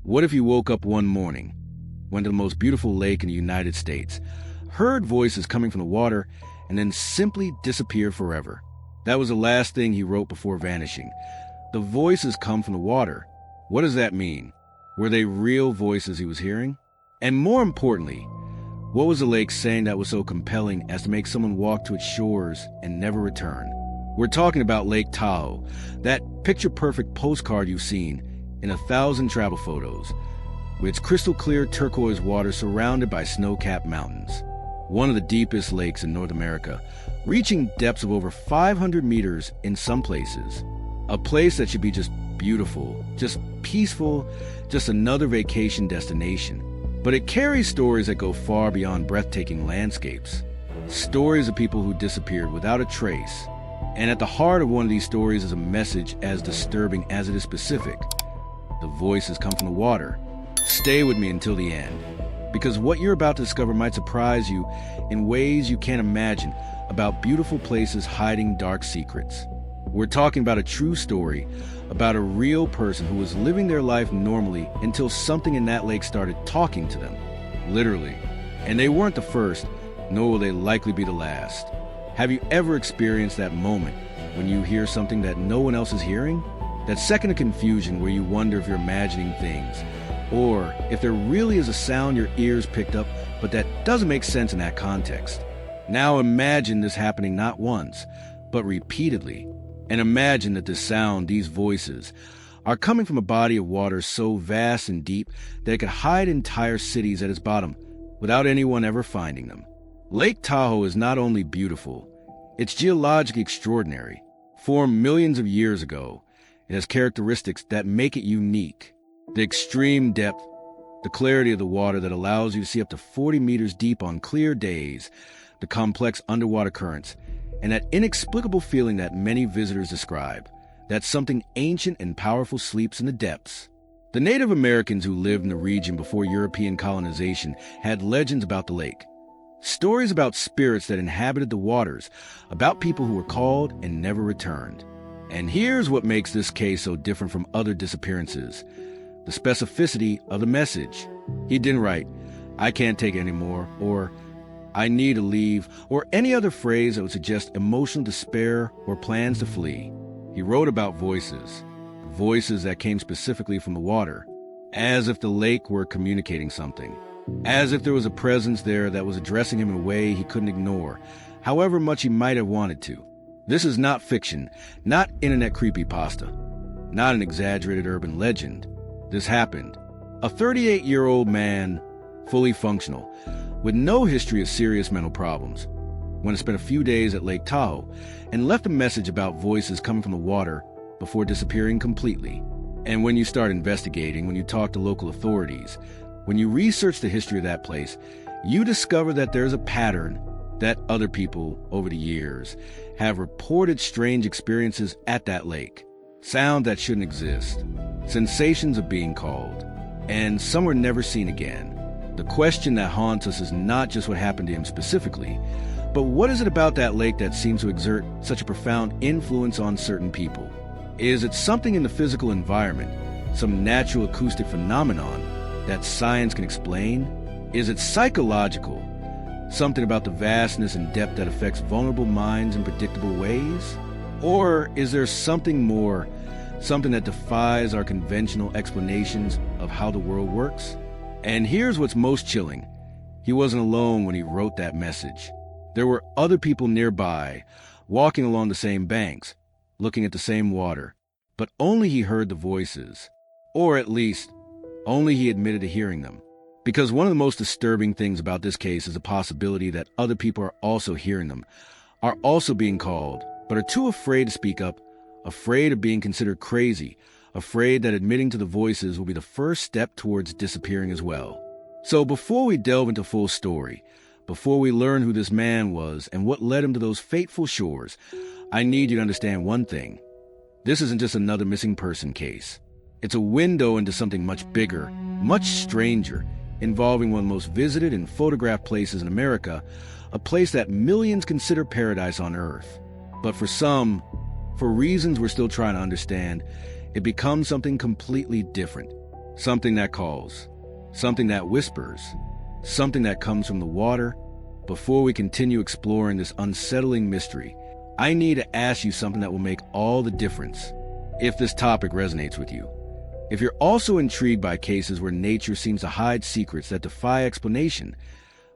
What if you woke up one morning, went to the most beautiful lake in the United States, heard voices coming from the water, and then simply disappeared forever? That was the last thing he wrote before vanishing. The voices come from the water. What does that mean? Were they real voices he was hearing? And more importantly, what was the lake saying that was so compelling as to make someone walk to its shores and never return? We're talking about Lake Tahoe, that picture-perfect postcard you've seen in 1,000 travel photos, with its crystal-clear turquoise water surrounded by snow-capped mountains. One of the deepest lakes in North America, reaching depths of over 500 meters in some places. A place that should be just beautiful, just peaceful, just another vacation destination. But it carries stories that go far beyond breathtaking landscapes. Stories of people who disappeared without a trace. And at the heart of one of these stories is a message as disturbing as it is specific. The voices come from the water. Stay with me until the end, because what you're about to discover might surprise you in ways you can't imagine about beautiful places hiding dark secrets. We're talking about a true story, about a real person who was living their life normally until something in that lake started talking to them. Literally. And they weren't the first, nor will they likely be the last. Have you ever experienced that moment when you hear something that no one else is hearing? That second of confusion where you wonder if you're imagining things, or if there really is a sound your ears picked up, but that doesn't make sense in that context. Now imagine this happening not once, but repeatedly. And imagine that this sound, these voices, are coming from a body of water so vast and deep that it could hide entire cities at its bottom without anyone ever finding them. Lake Tahoe is not only beautiful, it's geologically extraordinary. Formed millions of years ago, it has characteristics that make it unique. The extreme depth, the clarity of the water that allows you to see up to 40 meters deep on clear days, the complex underwater currents, and that inexplicable feeling that many visitors describe, that something ancient and powerful sleeps in the depths. The Native Americans who lived in the region before European colonization had legends about the lake. Stories about spirits that inhabited the waters, about people who were called and never returned. And here's what makes this case so different from other disappearances: the specificity of the message. He didn't write, "I can't take it anymore," or "I need to leave," or any other phrase that would suggest emotional despair or plans to flee. He wrote about voices, voices that came specifically from the water, as if the lake were communicating something, as if there was a presence there that was addressing him in a way he couldn't ignore, however much he might have wanted to. This is not fiction, not internet creepypasta, not an exaggerated urban legend. This happened. A 38-year-old man, fully functional, with no history of serious mental problems, went to spend a few days at Lake Tahoe and left a message about voices coming from the water before disappearing completely. And when you start investigating, when you talk to local authorities, when you research the history of that place, you discover that there's a pattern, that other people over the years have reported strange experiences at that lake. Sound that shouldn't exist, sensations of being called, and some were never seen again. The question that haunts us is not just what happened to him specifically, but what is it about that lake that seems to exert such a profound influence on certain people? Is it something in the physical environment, some natural acoustic phenomenon that science can explain? Is it psychological, something about the vastness and depth that affects vulnerable minds in predictable ways? Or is there something more, something that defies our conventional explanations of how the world works? And here's what's most chilling. He wasn't alone when he wrote that message. There were other people nearby, walking along the same banks, looking at the same water, but only he heard the voices, or at least, only he admitted to hearing them. Because one of the most disturbing things about this case is the possibility that other people are also hearing them, are also being called, but are too afraid to speak up, afraid of being considered crazy, afraid that admitting to the voices will be the first step towards disappearing as well. So before we delve into full story, before we learn who this man was and what led him to those fateful shores, I need you to understand one thing. This isn't just another missing person case. It's a window into something much bigger, much stranger, involving one of the most visited and photographed places in America, a place that millions consider paradise on Earth. But for some, for reasons we're still trying to understand, it becomes something completely different. something that calls, something that whispers, something that comes from the water. Before we continue exploring this unsettling mystery, I need to ask you something that will make all the difference if this topic resonates with you. If you're also intrigued by cases where nature seems to hide secrets that defy explanation,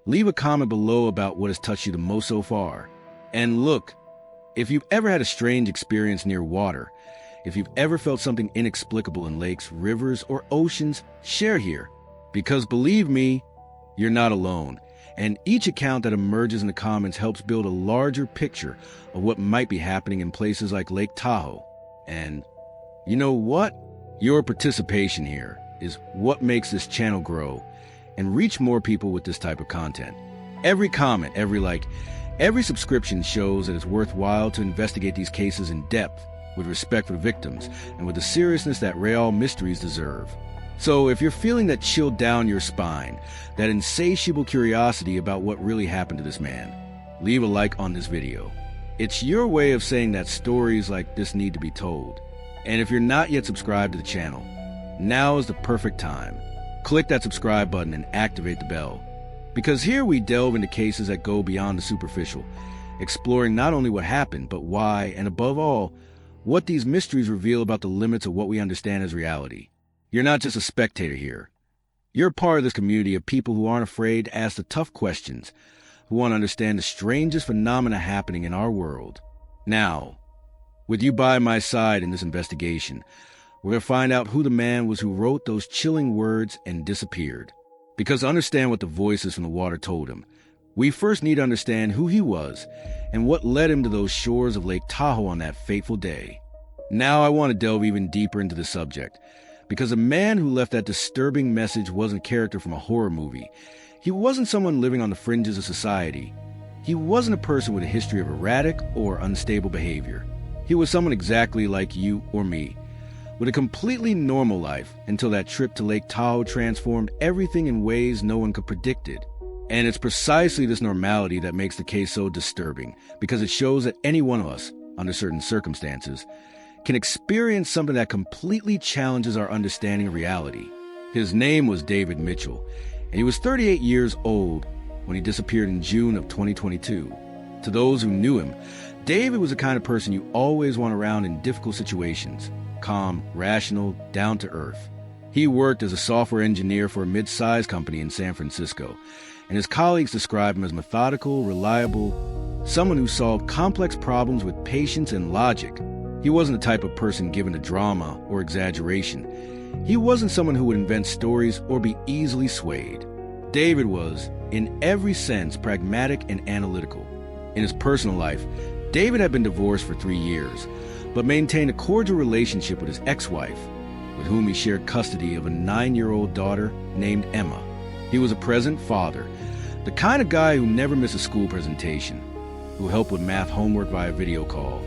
leave a comment below about what has touched you the most so far. And look, if you've ever had a strange experience near water, if you've ever felt something inexplicable in lakes, rivers, or oceans, share here. Because believe me, you're not alone. And each account that emerges in the comments helps build a larger picture of what might be happening in places like Lake Tahoe. And you know what? Your participation here is what makes this channel grow and reach more people with this type of content. Every comment, every like, every subscription shows that it's worthwhile to investigate these cases in depth, with respect for the victims, and with the seriousness that real mysteries deserve. So if you're feeling that chill down your spine, that insatiable curiosity about what really happened to this man, leave a like on this video. It's your way of saying that stories like this need to be told. And if you're not yet subscribed to the channel, now is the perfect time. Click that subscribe button and activate the bell. Because here we delve into cases that go beyond the superficial, exploring not only what happened, but why, and above all, what these mysteries reveal about the limits of what we understand as reality. You're not just a spectator here. You're part of this community of people who aren't afraid to ask the tough questions, who want to understand the strangest phenomena happening in our world. Now, with you by my side in this investigation, we're going to find out who the man was who wrote those chilling words and disappeared. Because to understand what the voices from the water told him, we first need to understand who he was and what led him to those shores of Lake Tahoe on that fateful day. Now I want to delve even deeper into the subject, because the man who left that disturbing message wasn't a character from a horror movie. He wasn't someone living on the fringes of society. He wasn't a person with a history of erratic or unstable behavior. He was someone exactly like you or me, with a completely normal life until that trip to Lake Tahoe transformed everything in ways no one could predict it. And it's precisely this normality that makes the case so disturbing, because it shows that any one of us, under certain circumstances, can experience something that completely challenges our understanding of reality. His name was David Mitchell, and he was 38 years old when he disappeared in June of 2022. To those who knew him, David was the kind of person you always want around in difficult situations. Calm, rational, down to earth. He worked as a software engineer for a mid-sized company in San Francisco, and his colleagues described him as methodical, reliable, someone who solved complex problems with patience and logic. He wasn't the type of person given to drama or exaggeration. He wasn't someone who would invent stories or be easily swayed. David was, in every sense, pragmatic and analytical. In his personal life, David had been divorced for 3 years, but maintained a cordial relationship with his ex-wife, with whom he shared custody of a 9-year-old daughter named Emma. He was a present father, the kind of guy who never missed a school presentation, who helped with math homework via video call,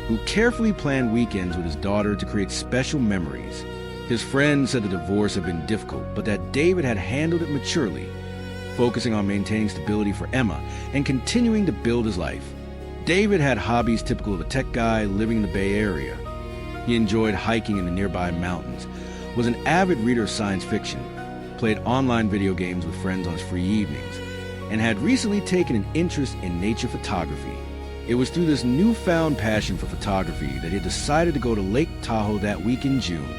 who carefully planned weekends with his daughter to create special memories. His friends said the divorce had been difficult, but that David had handled it maturely, focusing on maintaining stability for Emma and continuing to build his life. David had hobbies typical of a tech guy living in the Bay Area. He enjoyed hiking in the nearby mountains, was an avid reader of science fiction, played online video games with friends on his free evenings, and had recently taken an interest in nature photography. It was through this newfound passion for photography that he had decided to go to Lake Tahoe that week in June.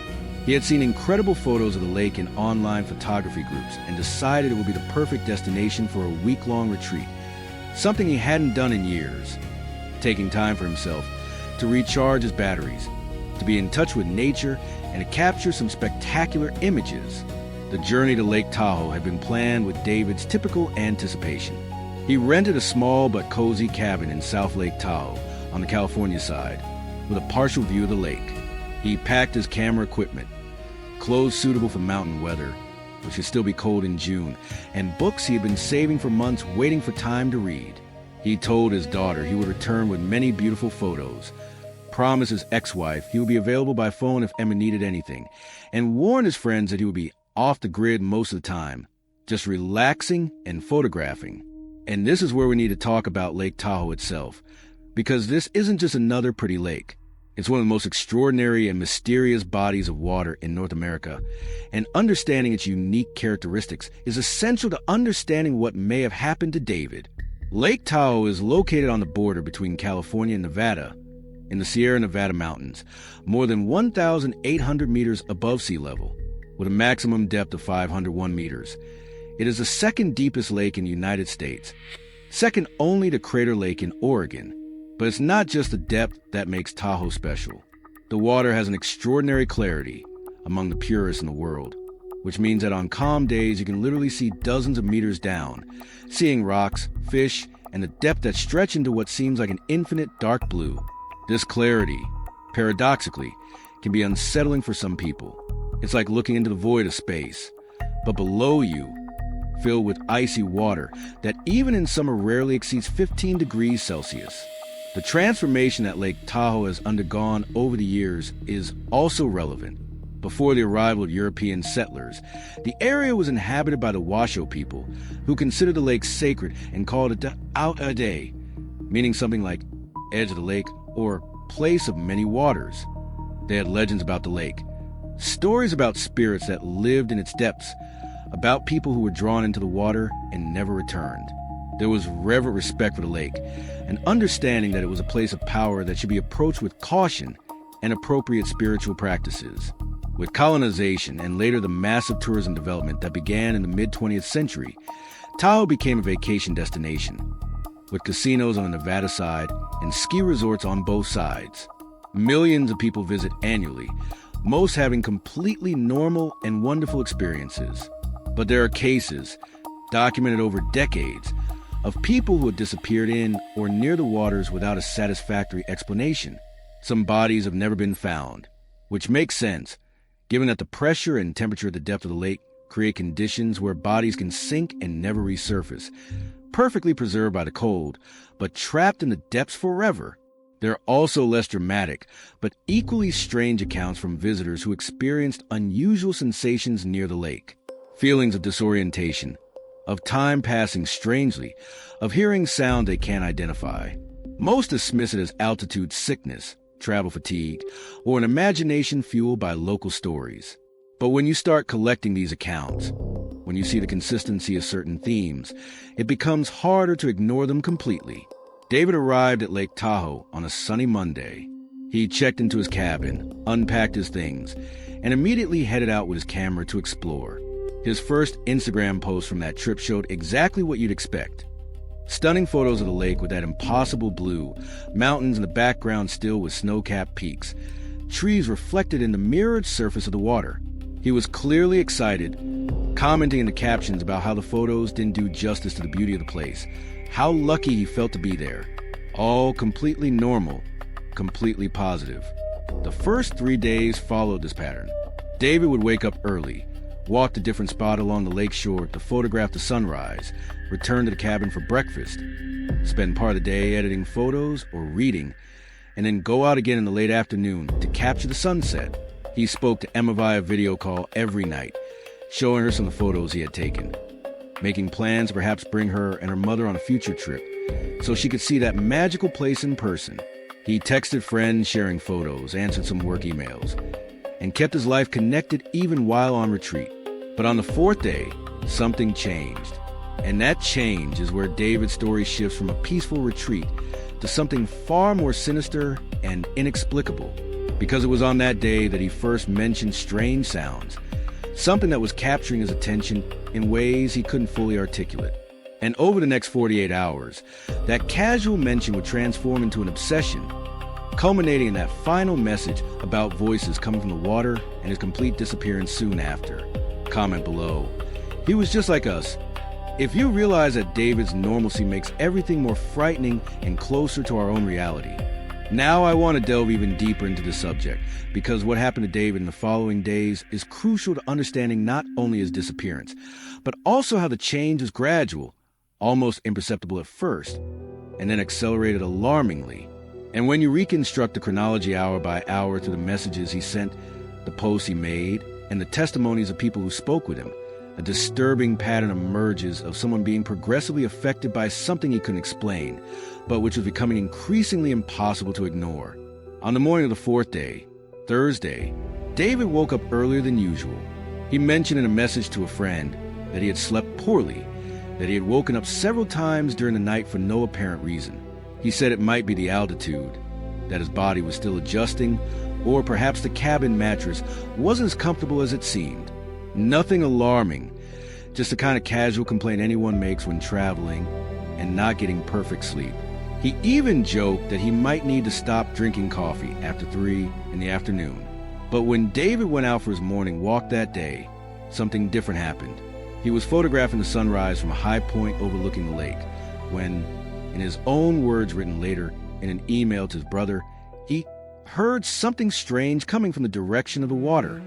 He had seen incredible photos of the lake in online photography groups and decided it would be the perfect destination for a week-long retreat, something he hadn't done in years. Taking time for himself to recharge his batteries, to be in touch with nature, and to capture some spectacular images. The journey to Lake Tahoe had been planned with David's typical anticipation. He rented a small but cozy cabin in South Lake Tahoe on the California side, with a partial view of the lake. He packed his camera equipment, clothes suitable for mountain weather, which could still be cold in June, and books he had been saving for months waiting for time to read. He told his daughter he would return with many beautiful photos, promised his ex-wife he would be available by phone if Emma needed anything, and warned his friends that he would be off the grid most of the time, just relaxing and photographing. And this is where we need to talk about Lake Tahoe itself, because this isn't just another pretty lake. It's one of the most extraordinary and mysterious bodies of water in North America, and understanding its unique characteristics is essential to understanding what may have happened to David. Lake Tahoe is located on the border between California and Nevada, in the Sierra Nevada mountains, more than 1,800 meters above sea level, with a maximum depth of 501 meters. It is the second deepest lake in the United States, second only to Crater Lake in Oregon. But it's not just the depth that makes Tahoe special. The water has an extraordinary clarity, among the purest in the world, which means that on calm days you can literally see dozens of meters down, seeing rocks, fish, and the depth that stretch into what seems like an infinite dark blue. This clarity, paradoxically, can be unsettling for some people. It's like looking into the void of space, but below you, filled with icy water that even in summer rarely exceeds 15 degrees Celsius. The transformation that Lake Tahoe has undergone over the years is also relevant. Before the arrival of European settlers, the area was inhabited by the Washoe people, who considered the lake sacred and called it the Out a Day, meaning something like edge of the lake or place of many waters. They had legends about the lake, stories about spirits that lived in its depths, about people who were drawn into the water and never returned. There was reverent respect for the lake, an understanding that it was a place of power that should be approached with caution and appropriate spiritual practices. With colonization and later the massive tourism development that began in the mid-20th century, Tahoe became a vacation destination, with casinos on the Nevada side and ski resorts on both sides. Millions of people visit annually, most having completely normal and wonderful experiences. But there are cases, documented over decades, of people who had disappeared in or near the waters without a satisfactory explanation. Some bodies have never been found, which makes sense, given that the pressure and temperature at the depth of the lake create conditions where bodies can sink and never resurface, perfectly preserved by the cold, but trapped in the depths forever. There are also less dramatic, but equally strange accounts from visitors who experienced unusual sensations near the lake. Feelings of disorientation, of time passing strangely, of hearing sound they can't identify. Most dismiss it as altitude sickness, travel fatigue, or an imagination fueled by local stories. But when you start collecting these accounts, when you see the consistency of certain themes, it becomes harder to ignore them completely. David arrived at Lake Tahoe on a sunny Monday. He checked into his cabin, unpacked his things, and immediately headed out with his camera to explore. His first Instagram post from that trip showed exactly what you'd expect. Stunning photos of the lake with that impossible blue, mountains in the background still with snow-capped peaks, trees reflected in the mirrored surface of the water. He was clearly excited, commenting in the captions about how the photos didn't do justice to the beauty of the place, how lucky he felt to be there. All completely normal, completely positive. The first 3 days followed this pattern. David would wake up early, walk to a different spot along the lake shore to photograph the sunrise, return to the cabin for breakfast, spend part of the day editing photos or reading, and then go out again in the late afternoon to capture the sunset. He spoke to Emma via video call every night, showing her some of the photos he had taken, making plans to perhaps bring her and her mother on a future trip so she could see that magical place in person. He texted friends sharing photos, answered some work emails, and kept his life connected even while on retreat. But on the fourth day, something changed. And that change is where David's story shifts from a peaceful retreat to something far more sinister and inexplicable. Because it was on that day that he first mentioned strange sounds, something that was capturing his attention in ways he couldn't fully articulate. And over the next 48 hours, that casual mention would transform into an obsession, culminating in that final message about voices coming from the water and his complete disappearance soon after. Comment below. He was just like us. If you realize that David's normalcy makes everything more frightening and closer to our own reality. Now I want to delve even deeper into the subject, because what happened to David in the following days is crucial to understanding not only his disappearance, but also how the change was gradual, almost imperceptible at first, and then accelerated alarmingly. And when you reconstruct the chronology hour by hour through the messages he sent, the posts he made, and the testimonies of people who spoke with him, a disturbing pattern emerges of someone being progressively affected by something he couldn't explain, but which was becoming increasingly impossible to ignore. On the morning of the fourth day, Thursday, David woke up earlier than usual. He mentioned in a message to a friend that he had slept poorly, that he had woken up several times during the night for no apparent reason. He said it might be the altitude, that his body was still adjusting, or perhaps the cabin mattress wasn't as comfortable as it seemed. Nothing alarming, just the kind of casual complaint anyone makes when traveling and not getting perfect sleep. He even joked that he might need to stop drinking coffee after 3 in the afternoon. But when David went out for his morning walk that day, something different happened. He was photographing the sunrise from a high point overlooking the lake when, in his own words written later in an email to his brother, he heard something strange coming from the direction of the water.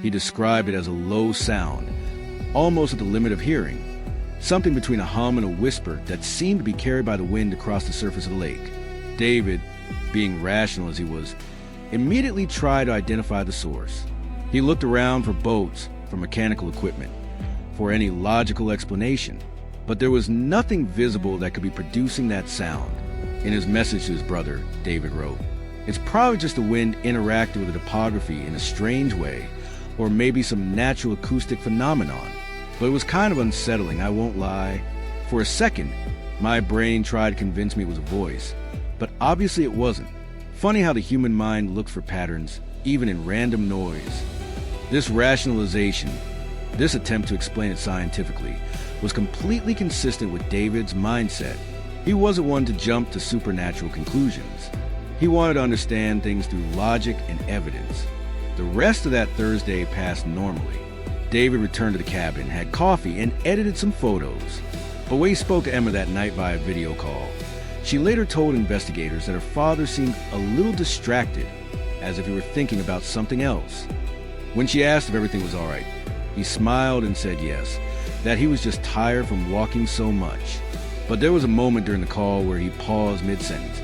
He described it as a low sound, almost at the limit of hearing, something between a hum and a whisper that seemed to be carried by the wind across the surface of the lake. David, being rational as he was, immediately tried to identify the source. He looked around for boats, for mechanical equipment, for any logical explanation, but there was nothing visible that could be producing that sound. In his message to his brother, David wrote, "It's probably just the wind interacting with the topography in a strange way, or maybe some natural acoustic phenomenon. But it was kind of unsettling, I won't lie. For a second, my brain tried to convince me it was a voice, but obviously it wasn't. Funny how the human mind looks for patterns, even in random noise." This rationalization, this attempt to explain it scientifically, was completely consistent with David's mindset. He wasn't one to jump to supernatural conclusions. He wanted to understand things through logic and evidence. The rest of that Thursday passed normally. David returned to the cabin, had coffee, and edited some photos. But when he spoke to Emma that night via video call, she later told investigators that her father seemed a little distracted, as if he were thinking about something else. When she asked if everything was all right, he smiled and said yes, that he was just tired from walking so much. But there was a moment during the call where he paused mid-sentence,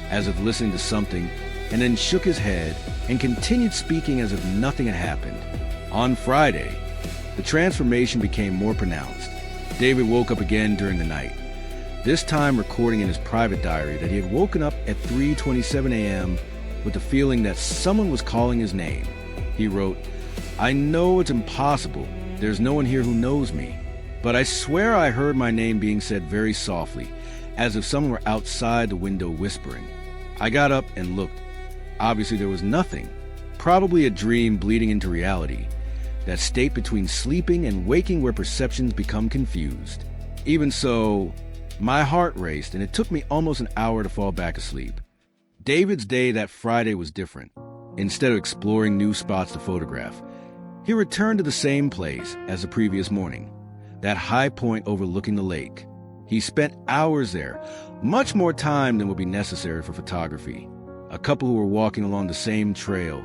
as if listening to something, and then shook his head and continued speaking as if nothing had happened. On Friday, the transformation became more pronounced. David woke up again during the night, this time recording in his private diary that he had woken up at 3:27 a.m. with the feeling that someone was calling his name. He wrote, "I know it's impossible. There's no one here who knows me. But I swear I heard my name being said very softly, as if someone were outside the window whispering. I got up and looked. Obviously there was nothing. Probably a dream bleeding into reality. That state between sleeping and waking where perceptions become confused. Even so, my heart raced and it took me almost an hour to fall back asleep." David's day that Friday was different. Instead of exploring new spots to photograph, he returned to the same place as the previous morning, that high point overlooking the lake. He spent hours there, much more time than would be necessary for photography. A couple who were walking along the same trail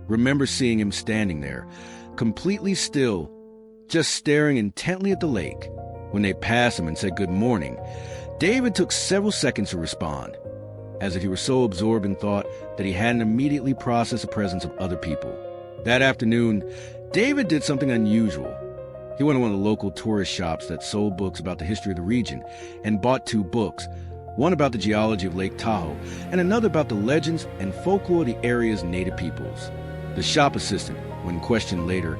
remember seeing him standing there, completely still, just staring intently at the lake. When they passed him and said good morning, David took several seconds to respond, as if he were so absorbed in thought that he hadn't immediately processed the presence of other people. That afternoon, David did something unusual. He went to one of the local tourist shops that sold books about the history of the region and bought 2 books, one about the geology of Lake Tahoe and another about the legends and folklore of the area's native peoples. The shop assistant, when questioned later,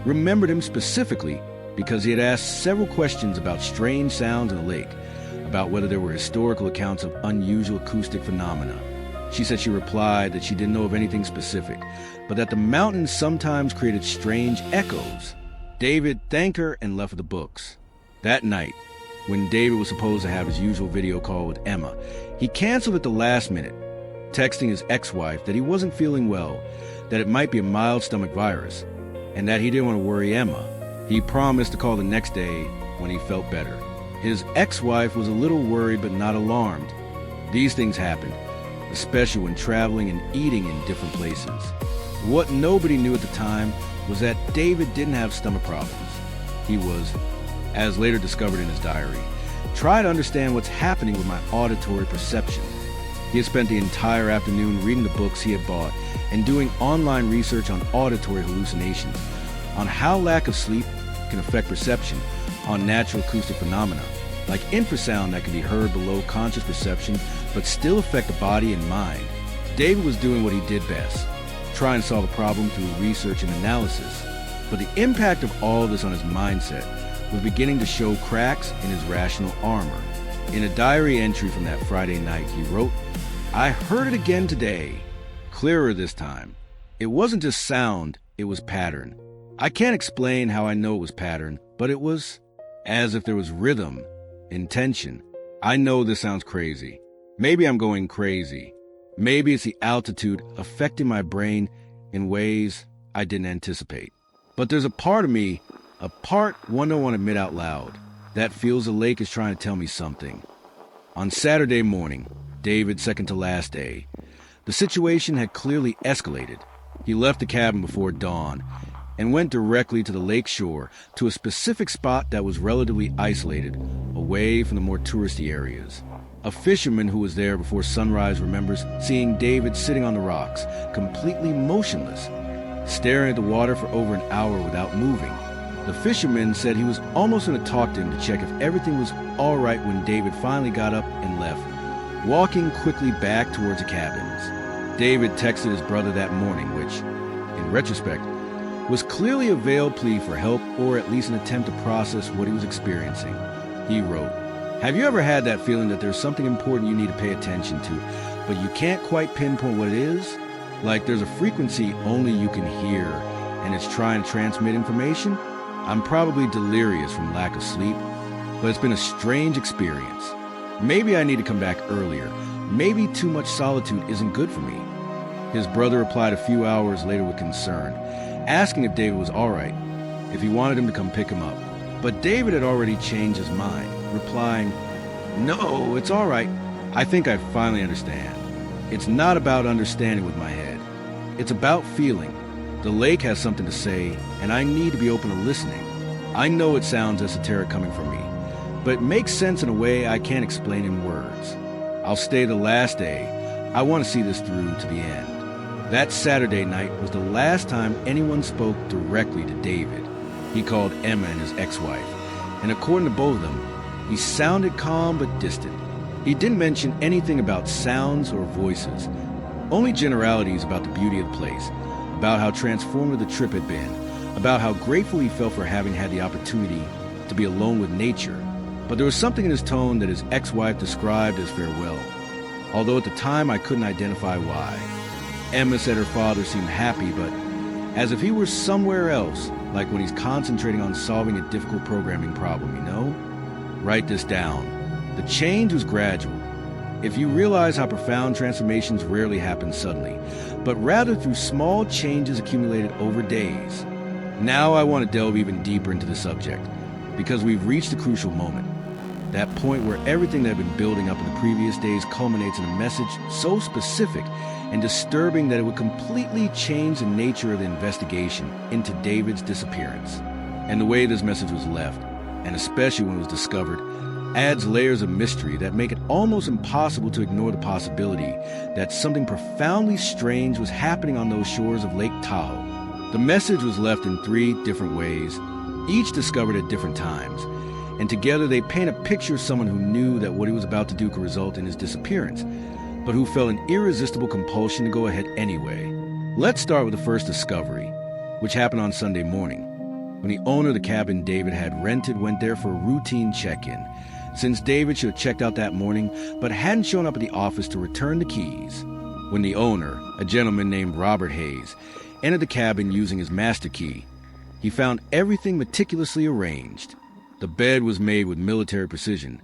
remembered him specifically because he had asked several questions about strange sounds in the lake, about whether there were historical accounts of unusual acoustic phenomena. She said she replied that she didn't know of anything specific, but that the mountains sometimes created strange echoes. David thanked her and left with the books. That night, when David was supposed to have his usual video call with Emma, he canceled at the last minute, texting his ex-wife that he wasn't feeling well, that it might be a mild stomach virus, and that he didn't want to worry Emma. He promised to call the next day when he felt better. His ex-wife was a little worried but not alarmed. These things happened, especially when traveling and eating in different places. What nobody knew at the time was that David didn't have stomach problems. He was, as later discovered in his diary, trying to understand what's happening with my auditory perception. He had spent the entire afternoon reading the books he had bought and doing online research on auditory hallucinations, on how lack of sleep can affect perception, on natural acoustic phenomena, like infrasound that can be heard below conscious perception but still affect the body and mind. David was doing what he did best, try and solve a problem through research and analysis. But the impact of all this on his mindset was beginning to show cracks in his rational armor. In a diary entry from that Friday night, he wrote, "I heard it again today, clearer this time. It wasn't just sound, it was pattern. I can't explain how I know it was pattern, but it was as if there was rhythm, intention. I know this sounds crazy. Maybe I'm going crazy. Maybe it's the altitude affecting my brain in ways I didn't anticipate. But there's a part of me, a part one don't want to admit out loud, that feels the lake is trying to tell me something." On Saturday morning, David's second to last day, the situation had clearly escalated. He left the cabin before dawn and went directly to the lake shore, to a specific spot that was relatively isolated, away from the more touristy areas. A fisherman who was there before sunrise remembers seeing David sitting on the rocks, completely motionless, staring at the water for over an hour without moving. The fisherman said he was almost going to talk to him to check if everything was all right when David finally got up and left, walking quickly back towards the cabins. David texted his brother that morning, which, in retrospect, was clearly a veiled plea for help, or at least an attempt to process what he was experiencing. He wrote, "Have you ever had that feeling that there's something important you need to pay attention to, but you can't quite pinpoint what it is? Like there's a frequency only you can hear, and it's trying to transmit information? I'm probably delirious from lack of sleep, but it's been a strange experience. Maybe I need to come back earlier. Maybe too much solitude isn't good for me." His brother replied a few hours later with concern, asking if David was all right, if he wanted him to come pick him up. But David had already changed his mind, replying, "No, it's all right. I think I finally understand. It's not about understanding with my head. It's about feeling. The lake has something to say, and I need to be open to listening. I know it sounds esoteric coming from me, but it makes sense in a way I can't explain in words. I'll stay the last day. I want to see this through to the end." That Saturday night was the last time anyone spoke directly to David. He called Emma and his ex-wife, and according to both of them, he sounded calm but distant. He didn't mention anything about sounds or voices, only generalities about the beauty of the place, about how transformative the trip had been, about how grateful he felt for having had the opportunity to be alone with nature. But there was something in his tone that his ex-wife described as farewell, although at the time I couldn't identify why. Emma said her father seemed happy, but as if he were somewhere else, like when he's concentrating on solving a difficult programming problem, you know? Write this down. The change was gradual. If you realize how profound transformations rarely happen suddenly, but rather through small changes accumulated over days. Now I want to delve even deeper into the subject, because we've reached a crucial moment. That point where everything that had been building up in the previous days culminates in a message so specific and disturbing that it would completely change the nature of the investigation into David's disappearance. And the way this message was left, and especially when it was discovered, adds layers of mystery that make it almost impossible to ignore the possibility that something profoundly strange was happening on those shores of Lake Tahoe. The message was left in 3 different ways, each discovered at different times, and together they paint a picture of someone who knew that what he was about to do could result in his disappearance, but who felt an irresistible compulsion to go ahead anyway. Let's start with the first discovery, which happened on Sunday morning, when the owner of the cabin David had rented went there for a routine check-in, since David should have checked out that morning but hadn't shown up at the office to return the keys. When the owner, a gentleman named Robert Hayes, entered the cabin using his master key, he found everything meticulously arranged. The bed was made with military precision.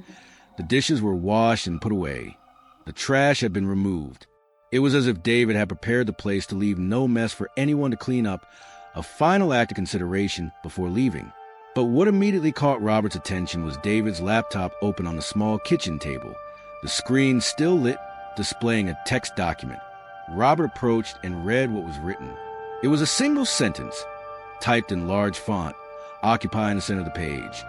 The dishes were washed and put away. The trash had been removed. It was as if David had prepared the place to leave no mess for anyone to clean up, a final act of consideration before leaving. But what immediately caught Robert's attention was David's laptop open on the small kitchen table, the screen still lit, displaying a text document. Robert approached and read what was written. It was a single sentence, typed in large font, occupying the center of the page.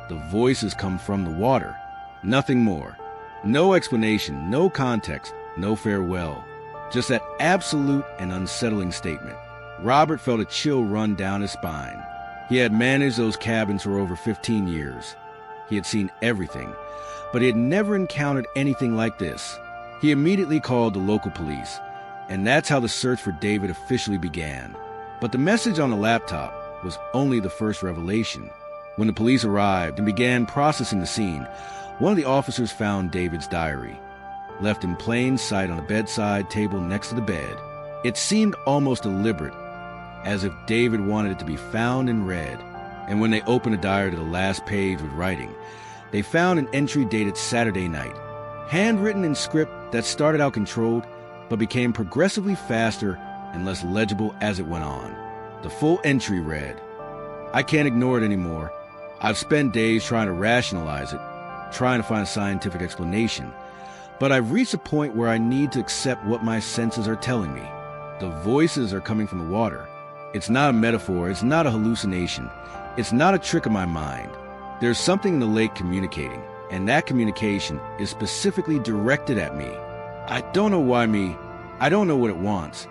"The voices come from the water." Nothing more. No explanation, no context, no farewell. Just that absolute and unsettling statement. Robert felt a chill run down his spine. He had managed those cabins for over 15 years. He had seen everything, but he had never encountered anything like this. He immediately called the local police, And that's how the search for David officially began. But the message on the laptop was only the first revelation. When the police arrived and began processing the scene, one of the officers found David's diary, left in plain sight on a bedside table next to the bed. It seemed almost deliberate, as if David wanted it to be found and read. And when they opened the diary to the last page with writing, they found an entry dated Saturday night, handwritten in script that started out controlled, but became progressively faster and less legible as it went on. The full entry read, "I can't ignore it anymore. I've spent days trying to rationalize it, trying to find a scientific explanation, but I've reached a point where I need to accept what my senses are telling me. The voices are coming from the water. It's not a metaphor, it's not a hallucination, it's not a trick of my mind. There's something in the lake communicating, and that communication is specifically directed at me. I don't know why me, I don't know what it wants,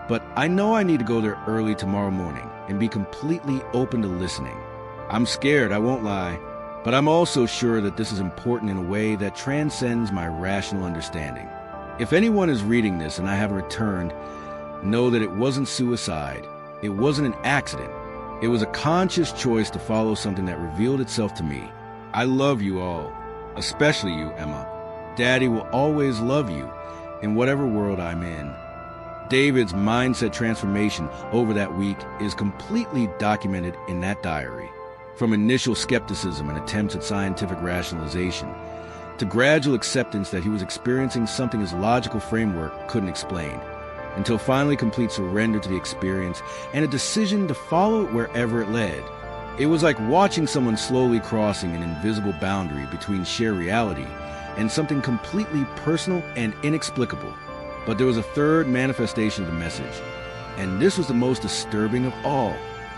but I know I need to go there early tomorrow morning and be completely open to listening. I'm scared, I won't lie, but I'm also sure that this is important in a way that transcends my rational understanding. If anyone is reading this and I haven't returned, know that it wasn't suicide. It wasn't an accident. It was a conscious choice to follow something that revealed itself to me. I love you all, especially you, Emma. Daddy will always love you in whatever world I'm in." David's mindset transformation over that week is completely documented in that diary. From initial skepticism and attempts at scientific rationalization, to gradual acceptance that he was experiencing something his logical framework couldn't explain, until finally complete surrender to the experience and a decision to follow it wherever it led. It was like watching someone slowly crossing an invisible boundary between shared reality and something completely personal and inexplicable. But there was a third manifestation of the message, and this was the most disturbing of all.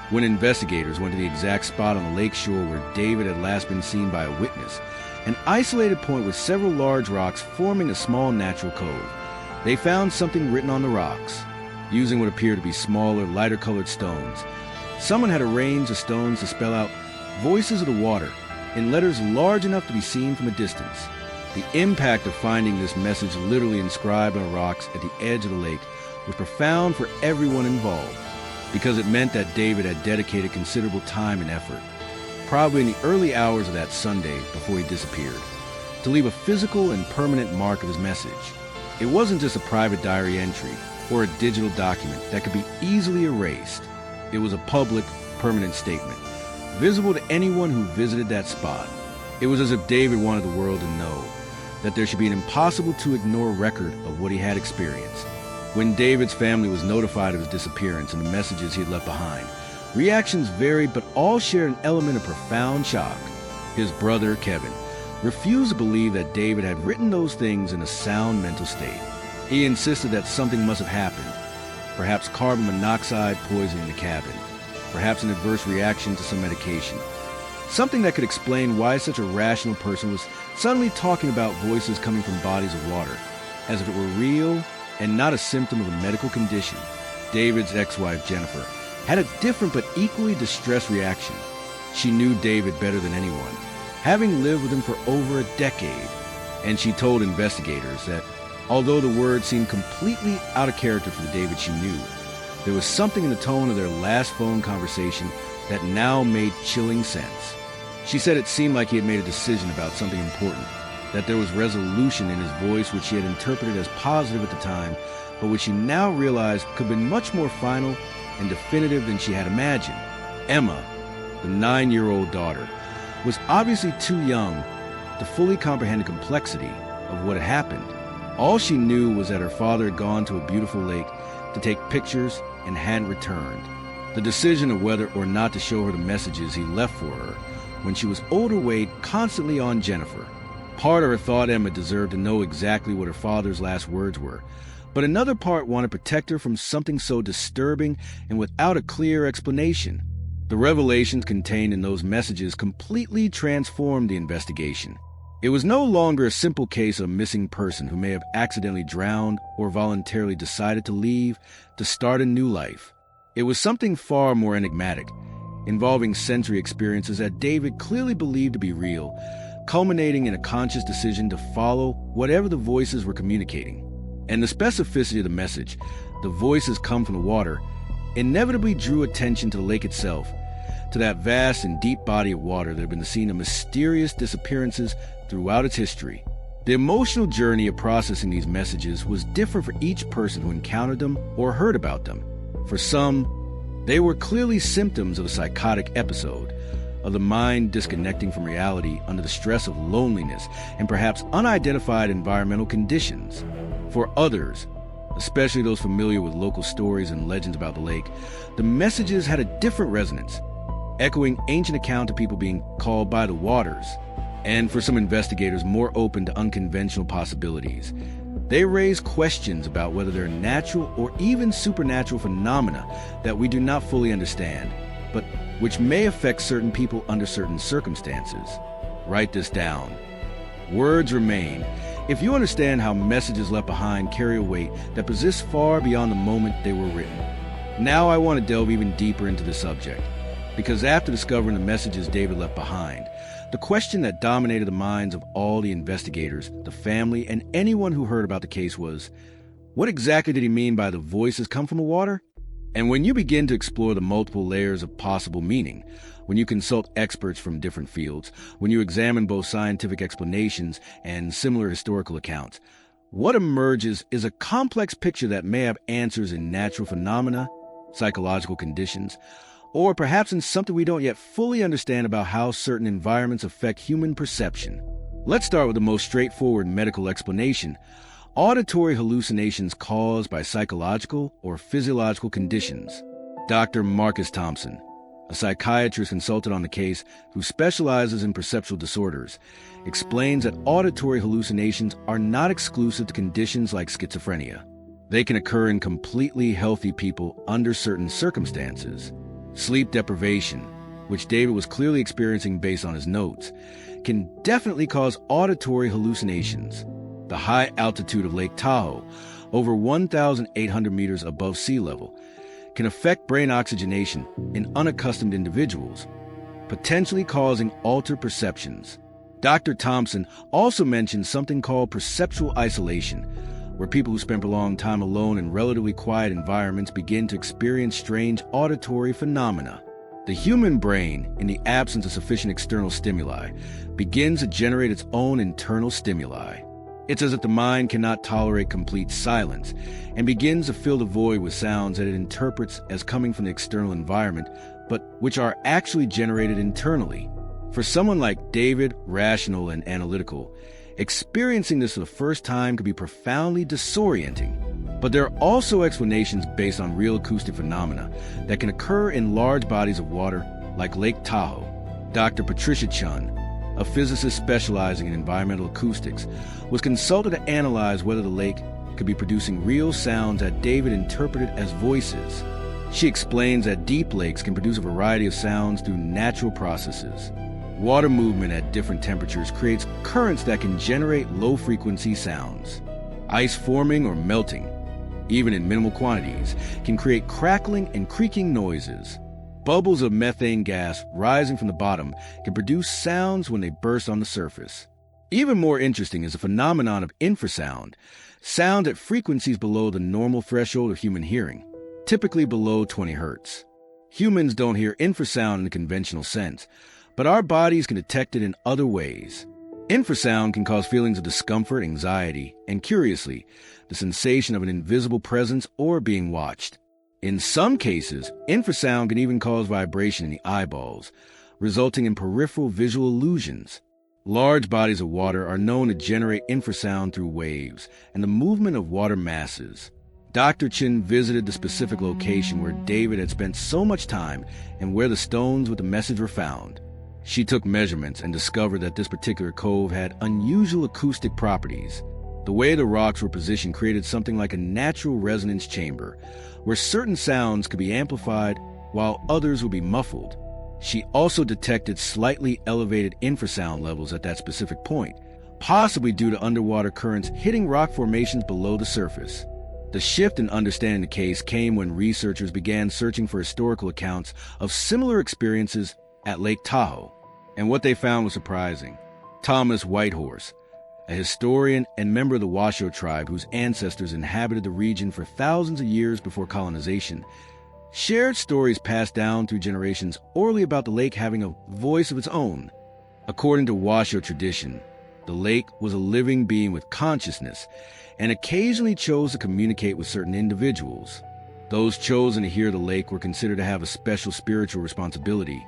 When investigators went to the exact spot on the lake shore where David had last been seen by a witness, an isolated point with several large rocks forming a small natural cove, they found something written on the rocks, using what appeared to be smaller, lighter-colored stones. Someone had arranged the stones to spell out "Voices of the Water" in letters large enough to be seen from a distance. The impact of finding this message literally inscribed on rocks at the edge of the lake was profound for everyone involved, because it meant that David had dedicated considerable time and effort, probably in the early hours of that Sunday before he disappeared, to leave a physical and permanent mark of his message. It wasn't just a private diary entry or a digital document that could be easily erased. It was a public, permanent statement, visible to anyone who visited that spot. It was as if David wanted the world to know that there should be an impossible-to-ignore record of what he had experienced. When David's family was notified of his disappearance and the messages he had left behind, reactions varied, but all shared an element of profound shock. His brother, Kevin, refused to believe that David had written those things in a sound mental state. He insisted that something must have happened, perhaps carbon monoxide poisoning the cabin, perhaps an adverse reaction to some medication, something that could explain why such a rational person was suddenly talking about voices coming from bodies of water, as if it were real and not a symptom of a medical condition. David's ex-wife, Jennifer, had a different but equally distressed reaction. She knew David better than anyone, having lived with him for over a decade, and she told investigators that although the words seemed completely out of character for the David she knew, there was something in the tone of their last phone conversation that now made chilling sense. She said it seemed like he had made a decision about something important, that there was resolution in his voice which she had interpreted as positive at the time, but which she now realized could have been much more final and definitive than she had imagined. Emma, the 9-year-old daughter, was obviously too young to fully comprehend the complexity of what had happened. All she knew was that her father had gone to a beautiful lake to take pictures and hadn't returned. The decision of whether or not to show her the messages he left for her when she was older weighed constantly on Jennifer. Part of her thought Emma deserved to know exactly what her father's last words were, but another part wanted to protect her from something so disturbing and without a clear explanation. The revelations contained in those messages completely transformed the investigation. It was no longer a simple case of a missing person who may have accidentally drowned or voluntarily decided to leave to start a new life. It was something far more enigmatic, involving sensory experiences that David clearly believed to be real, culminating in a conscious decision to follow whatever the voices were communicating. And the specificity of the message, the voices come from the water, inevitably drew attention to the lake itself, to that vast and deep body of water that had been the scene of mysterious disappearances throughout its history. The emotional journey of processing these messages was different for each person who encountered them or heard about them. For some, they were clearly symptoms of a psychotic episode, of the mind disconnecting from reality under the stress of loneliness and perhaps unidentified environmental conditions. For others, especially those familiar with local stories and legends about the lake, the messages had a different resonance, echoing ancient accounts of people being called by the waters. And for some investigators more open to unconventional possibilities, they raise questions about whether there are natural or even supernatural phenomena that we do not fully understand, but which may affect certain people under certain circumstances. Write this down. Words remain. If you understand how messages left behind carry a weight that persists far beyond the moment they were written. Now I want to delve even deeper into the subject, because after discovering the messages David left behind, the question that dominated the minds of all the investigators, the family, and anyone who heard about the case was, what exactly did he mean by the voices come from the water? And when you begin to explore the multiple layers of possible meaning, when you consult experts from different fields, when you examine both scientific explanations and similar historical accounts, what emerges is a complex picture that may have answers in natural phenomena, psychological conditions, or perhaps in something we don't yet fully understand about how certain environments affect human perception. Let's start with the most straightforward medical explanation: auditory hallucinations caused by psychological or physiological conditions. Dr. Marcus Thompson, a psychiatrist consulted on the case who specializes in perceptual disorders, explains that auditory hallucinations are not exclusive to conditions like schizophrenia. They can occur in completely healthy people under certain circumstances. Sleep deprivation, which David was clearly experiencing based on his notes, can definitely cause auditory hallucinations. The high altitude of Lake Tahoe, over 1,800 meters above sea level, can affect brain oxygenation in unaccustomed individuals, potentially causing altered perceptions. Dr. Thompson also mentioned something called perceptual isolation, where people who spend prolonged time alone in relatively quiet environments begin to experience strange auditory phenomena. The human brain, in the absence of sufficient external stimuli, begins to generate its own internal stimuli. It's as if the mind cannot tolerate complete silence and begins to fill the void with sounds that it interprets as coming from the external environment, but which are actually generated internally. For someone like David, rational and analytical, experiencing this for the first time could be profoundly disorienting. But there are also explanations based on real acoustic phenomena that can occur in large bodies of water like Lake Tahoe. Dr. Patricia Chun, a physicist specializing in environmental acoustics, was consulted to analyze whether the lake could be producing real sounds that David interpreted as voices. She explains that deep lakes can produce a variety of sounds through natural processes. Water movement at different temperatures creates currents that can generate low-frequency sounds. Ice forming or melting, even in minimal quantities, can create crackling and creaking noises. Bubbles of methane gas rising from the bottom can produce sounds when they burst on the surface. Even more interesting is the phenomenon of infrasound, sound at frequencies below the normal threshold of human hearing, typically below 20 hertz. Humans don't hear infrasound in the conventional sense, but our bodies can detect it in other ways. Infrasound can cause feelings of discomfort, anxiety, and curiously, the sensation of an invisible presence or being watched. In some cases, infrasound can even cause vibration in the eyeballs, resulting in peripheral visual illusions. Large bodies of water are known to generate infrasound through waves and the movement of water masses. Dr. Chin visited the specific location where David had spent so much time and where the stones with the message were found. She took measurements and discovered that this particular cove had unusual acoustic properties. The way the rocks were positioned created something like a natural resonance chamber, where certain sounds could be amplified while others would be muffled. She also detected slightly elevated infrasound levels at that specific point, possibly due to underwater currents hitting rock formations below the surface. The shift in understanding the case came when researchers began searching for historical accounts of similar experiences at Lake Tahoe, and what they found was surprising. Thomas Whitehorse, a historian and member of the Washoe tribe whose ancestors inhabited the region for thousands of years before colonization, shared stories passed down through generations orally about the lake having a voice of its own. According to Washoe tradition, the lake was a living being with consciousness and occasionally chose to communicate with certain individuals. Those chosen to hear the lake were considered to have a special spiritual responsibility,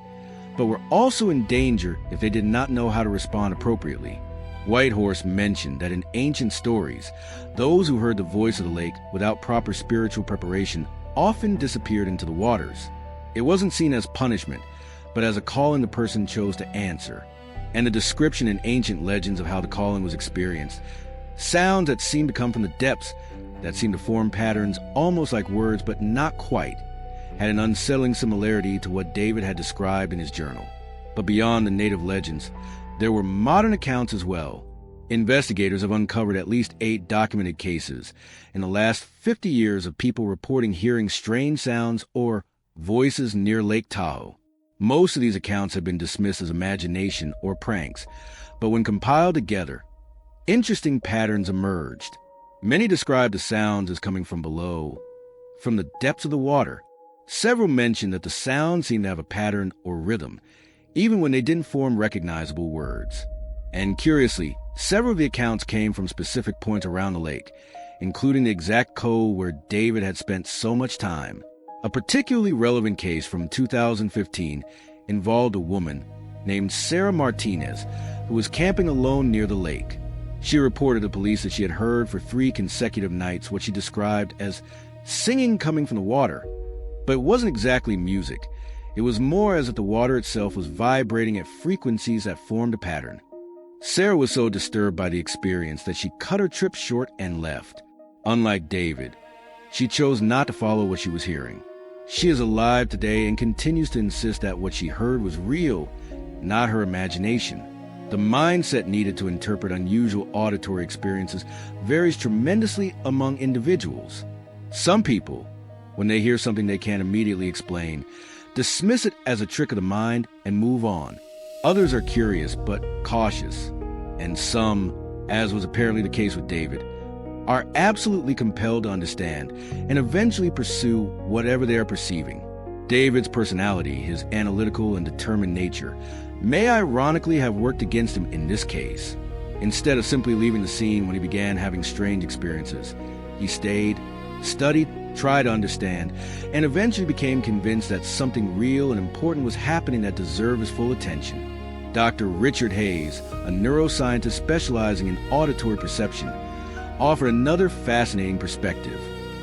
but were also in danger if they did not know how to respond appropriately. Whitehorse mentioned that in ancient stories, those who heard the voice of the lake without proper spiritual preparation often disappeared into the waters. It wasn't seen as punishment, but as a calling the person chose to answer. And the description in ancient legends of how the calling was experienced, sounds that seemed to come from the depths, that seemed to form patterns almost like words but not quite, had an unsettling similarity to what David had described in his journal. But beyond the native legends, there were modern accounts as well. Investigators have uncovered at least 8 documented cases in the last 50 years of people reporting hearing strange sounds or voices near Lake Tahoe. Most of these accounts have been dismissed as imagination or pranks, but when compiled together, interesting patterns emerged. Many describe the sounds as coming from below, from the depths of the water. Several mentioned that the sounds seemed to have a pattern or rhythm, even when they didn't form recognizable words. And curiously, several of the accounts came from specific points around the lake, including the exact cove where David had spent so much time. A particularly relevant case from 2015 involved a woman named Sarah Martinez, who was camping alone near the lake. She reported to police that she had heard for 3 consecutive nights what she described as singing coming from the water. But it wasn't exactly music. It was more as if the water itself was vibrating at frequencies that formed a pattern. Sarah was so disturbed by the experience that she cut her trip short and left. Unlike David, she chose not to follow what she was hearing. She is alive today and continues to insist that what she heard was real, not her imagination. The mindset needed to interpret unusual auditory experiences varies tremendously among individuals. Some people, when they hear something they can't immediately explain, dismiss it as a trick of the mind and move on. Others are curious but cautious. And some, as was apparently the case with David, are absolutely compelled to understand and eventually pursue whatever they are perceiving. David's personality, his analytical and determined nature, may ironically have worked against him in this case. Instead of simply leaving the scene when he began having strange experiences, he stayed, studied, tried to understand, and eventually became convinced that something real and important was happening that deserved his full attention. Dr. Richard Hayes, a neuroscientist specializing in auditory perception, offered another fascinating perspective.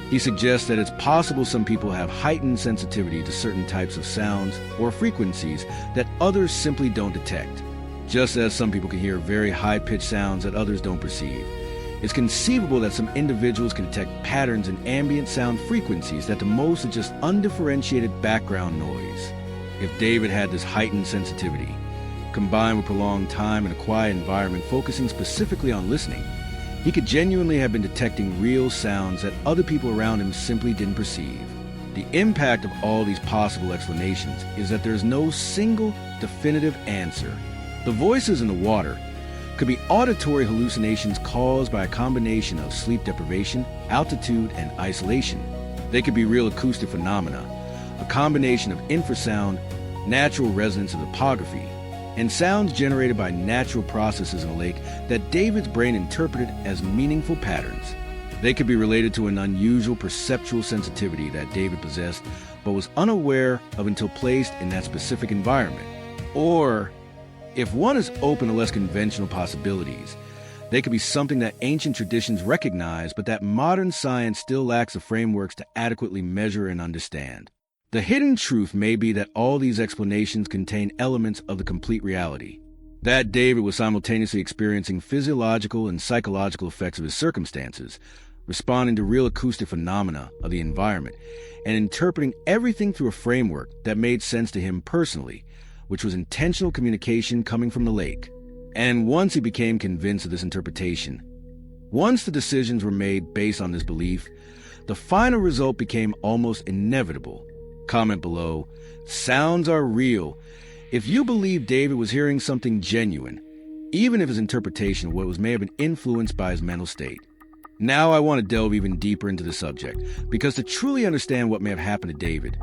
He suggests that it's possible some people have heightened sensitivity to certain types of sounds or frequencies that others simply don't detect, just as some people can hear very high-pitched sounds that others don't perceive. It's conceivable that some individuals can detect patterns in ambient sound frequencies that to most are just undifferentiated background noise. If David had this heightened sensitivity, combined with prolonged time in a quiet environment focusing specifically on listening, he could genuinely have been detecting real sounds that other people around him simply didn't perceive. The impact of all these possible explanations is that there's no single definitive answer. The voices in the water could be auditory hallucinations caused by a combination of sleep deprivation, altitude, and isolation. They could be real acoustic phenomena, a combination of infrasound, natural resonance of topography, and sounds generated by natural processes in a lake that David's brain interpreted as meaningful patterns. They could be related to an unusual perceptual sensitivity that David possessed but was unaware of until placed in that specific environment. Or, if one is open to less conventional possibilities, they could be something that ancient traditions recognize but that modern science still lacks the frameworks to adequately measure and understand. The hidden truth may be that all these explanations contain elements of the complete reality. That David was simultaneously experiencing physiological and psychological effects of his circumstances, responding to real acoustic phenomena of the environment, and interpreting everything through a framework that made sense to him personally, which was intentional communication coming from the lake. And once he became convinced of this interpretation, once the decisions were made based on this belief, the final result became almost inevitable. Comment below, sounds are real. If you believe David was hearing something genuine, even if his interpretation of what was may have been influenced by his mental state. Now I want to delve even deeper into the subject, because to truly understand what may have happened to David,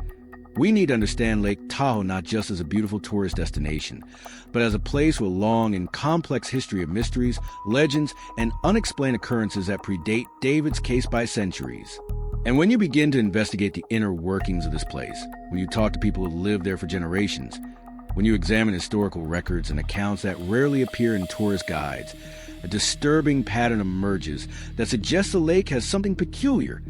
we need to understand Lake Tahoe not just as a beautiful tourist destination, but as a place with a long and complex history of mysteries, legends, and unexplained occurrences that predate David's case by centuries. And when you begin to investigate the inner workings of this place, when you talk to people who lived there for generations, when you examine historical records and accounts that rarely appear in tourist guides, a disturbing pattern emerges that suggests the lake has something peculiar,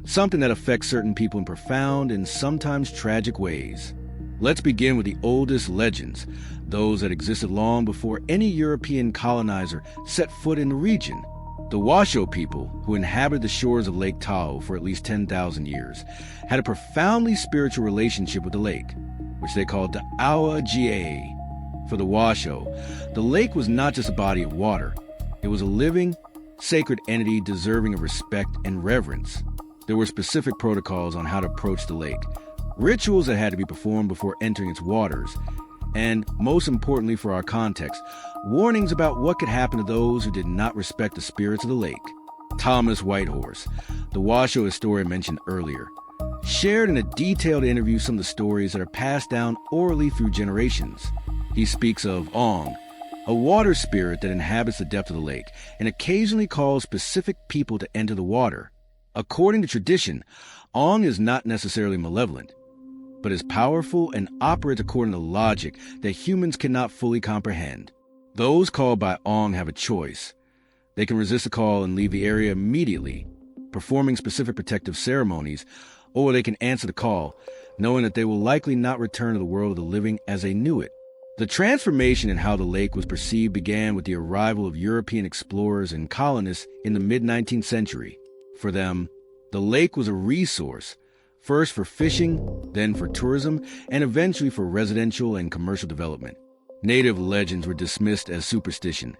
something that affects certain people in profound and sometimes tragic ways. Let's begin with the oldest legends, those that existed long before any European colonizer set foot in the region. The Washoe people, who inhabited the shores of Lake Tahoe for at least 10,000 years, had a profoundly spiritual relationship with the lake, which they called the Awa-Gia. For the Washoe, the lake was not just a body of water. It was a living, sacred entity deserving of respect and reverence. There were specific protocols on how to approach the lake, rituals that had to be performed before entering its waters, and, most importantly for our context, warnings about what could happen to those who did not respect the spirits of the lake. Thomas Whitehorse, the Washoe historian mentioned earlier, shared in a detailed interview some of the stories that are passed down orally through generations. He speaks of Ong, a water spirit that inhabits the depth of the lake and occasionally calls specific people to enter the water. According to tradition, Ong is not necessarily malevolent, but is powerful and operates according to logic that humans cannot fully comprehend. Those called by Ong have a choice. They can resist the call and leave the area immediately, performing specific protective ceremonies, or they can answer the call, knowing that they will likely not return to the world of the living as they knew it. The transformation in how the lake was perceived began with the arrival of European explorers and colonists in the mid-19th century. For them, the lake was a resource, first for fishing, then for tourism, and eventually for residential and commercial development. Native legends were dismissed as superstition,